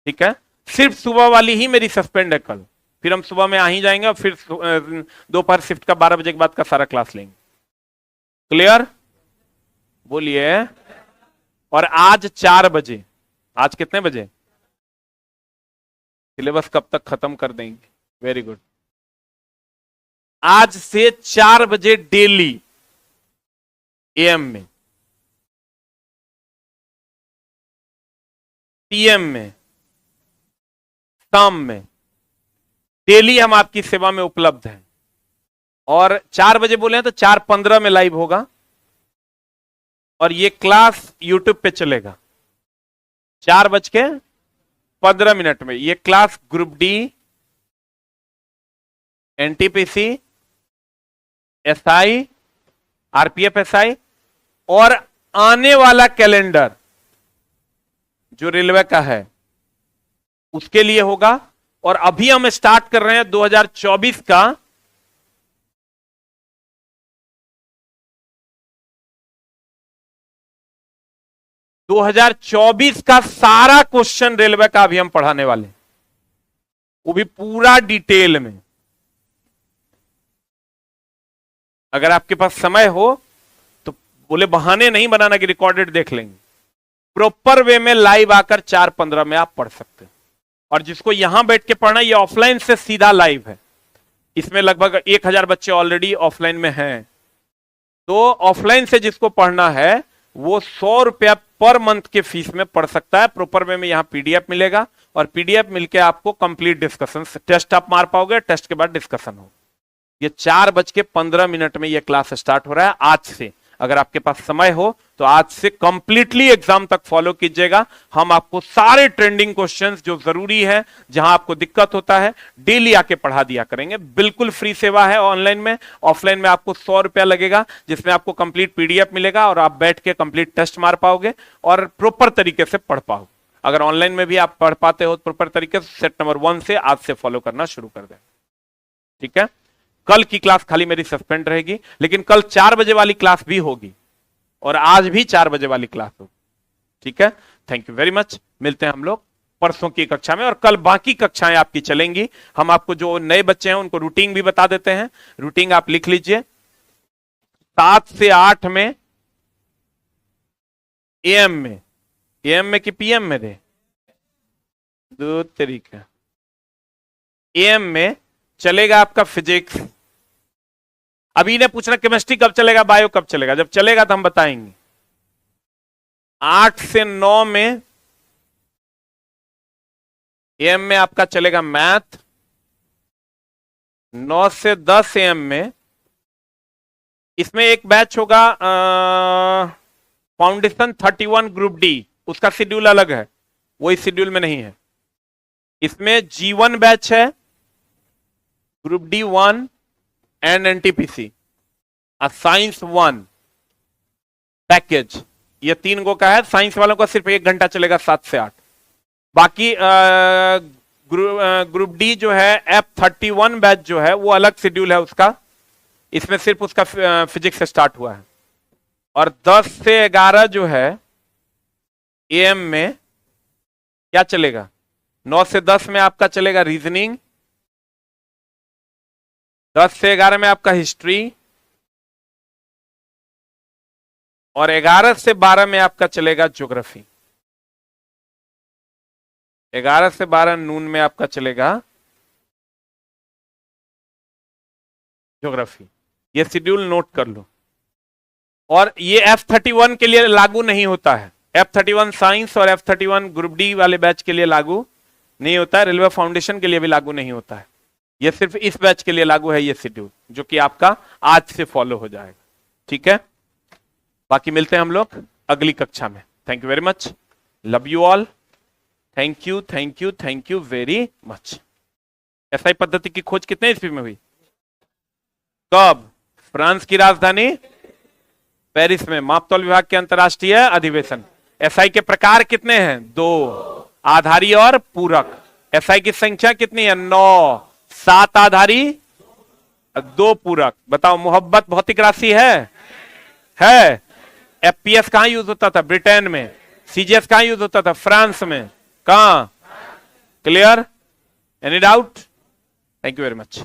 Speaker 1: ठीक है? सिर्फ सुबह वाली ही मेरी सस्पेंड है कल, फिर हम सुबह में आ ही जाएंगे और फिर दोपहर शिफ्ट का 12 बजे के बाद का सारा क्लास लेंगे। क्लियर? बोलिए। और आज 4 बजे, आज कितने बजे? सिलेबस कब तक खत्म कर देंगे? Very good. आज से 4 बजे डेली एएम में, पीएम में, शाम में, डेली हम आपकी सेवा में उपलब्ध हैं। और 4 बजे बोले हैं तो 4:15 में लाइव होगा और ये क्लास यूट्यूब पे चलेगा 4:15 में। ये class group D, NTPC, SI, RPF SI और आने वाला कैलेंडर जो रेलवे का है उसके लिए होगा। और अभी हम स्टार्ट कर रहे हैं 2024 का सारा क्वेश्चन रेलवे का अभी हम पढ़ाने वाले, वो भी पूरा डिटेल में। अगर आपके पास समय हो तो बोले बहाने नहीं बनाना कि रिकॉर्डेड देख लेंगे, प्रॉपर वे में लाइव आकर 4:15 में आप पढ़ सकते हैं। और जिसको यहां बैठ के पढ़ना, ये ऑफलाइन से सीधा लाइव है। इसमें लगभग 1000 बच्चे ऑलरेडी ऑफलाइन में हैं। तो ऑफलाइन से जिसको पढ़ना है वो 100 रुपया पर मंथ के फीस में पढ़ सकता है। प्रॉपर वे में यहां पीडीएफ मिलेगा और पीडीएफ मिलके आपको कंप्लीट डिस्कशन, टेस्ट आप मार पाओगे, टेस्ट के बाद डिस्कशन हो। ये 4:15 में ये क्लास स्टार्ट हो रहा है आज से। अगर आपके पास समय हो तो आज से कंप्लीटली एग्जाम तक फॉलो कीजिएगा। हम आपको सारे ट्रेंडिंग क्वेश्चंस जो जरूरी है, जहां आपको दिक्कत होता है, डेली आके पढ़ा दिया करेंगे। बिल्कुल फ्री सेवा है ऑनलाइन में। ऑफलाइन में आपको 100 रुपया लगेगा, जिसमें आपको कंप्लीट पीडीएफ मिलेगा और आप बैठ के कंप्लीट टेस्ट मार पाओगे और प्रॉपर तरीके से पढ़ पाओगे। अगर ऑनलाइन में भी आप पढ़ पाते हो प्रॉपर तरीके से, सेट नंबर 1 से आज से फॉलो करना शुरू कर दें। ठीक है, कल की क्लास खाली मेरी सस्पेंड रहेगी, लेकिन कल 4 बजे वाली क्लास भी होगी और आज भी 4 बजे वाली क्लास होगी। ठीक है, थैंक यू वेरी मच। मिलते हैं हम लोग परसों की कक्षा में और कल बाकी कक्षाएं आपकी चलेंगी। हम आपको जो नए बच्चे हैं उनको रूटीन भी बता देते हैं। रूटीन आप लिख लीजिए, 7 से 8 में एएम में, एएम में कि पीएम में दे, दो तरीका। एएम में चलेगा आपका फिजिक्स। अभी ने पूछना केमिस्ट्री कब चलेगा, बायो कब चलेगा, जब चलेगा तो हम बताएंगे। 8 से 9 में एएम में आपका चलेगा मैथ। 9 से 10 एएम में इसमें एक बैच होगा फाउंडेशन 31 ग्रुप डी, उसका शेड्यूल अलग है, वही शेड्यूल में नहीं है। इसमें G1 बैच है, group D 1 and NTPC, science 1 package, ये 3 गो का है। साइंस वालों का सिर्फ 1 घंटा चलेगा 7 से 8। बाकी ग्रुप डी जो है F31 बैच जो है वो अलग शेड्यूल है उसका, इसमें सिर्फ उसका फिजिक्स स्टार्ट हुआ है। और 10 से 11 जो है एएम में क्या चलेगा, 9 से 10 में आपका चलेगा रीजनिंग, 10 से 11 में आपका हिस्ट्री और 11 से 12 में आपका चलेगा ज्योग्राफी। 11 से 12 नून में आपका चलेगा ज्योग्राफी। ये शेड्यूल नोट कर लो। और ये F31 के लिए लागू नहीं होता है, F31 साइंस और F31 ग्रुप डी वाले बैच के लिए लागू नहीं होता है, रेलवे फाउंडेशन के लिए भी लागू नहीं होता है। ये सिर्फ इस बैच के लिए लागू है ये शेड्यूल, जो कि आपका आज से फॉलो हो जाएगा। ठीक है, बाकी मिलते हैं हम लोग अगली कक्षा में। Thank you very much, love you all, thank you thank you thank you very much. SI पद्धति की खोज कितने ईस्वी में हुई, कब, फ्रांस की राजधानी पेरिस में, मापतौल विभाग के अंतरराष्ट्रीय अधिवेशन। एसआई के प्रकार कितने हैं, 2, आधारी और पूरक। एसआई की संख्या कितनी है, 9, 7 आधारी 2 पूरक। बताओ, मोहब्बत भौतिक राशि है? एफपीएस कहां यूज होता था, ब्रिटेन में। सीजीएस कहां यूज होता था, फ्रांस में। कहां, clear, any doubt? Thank you very much.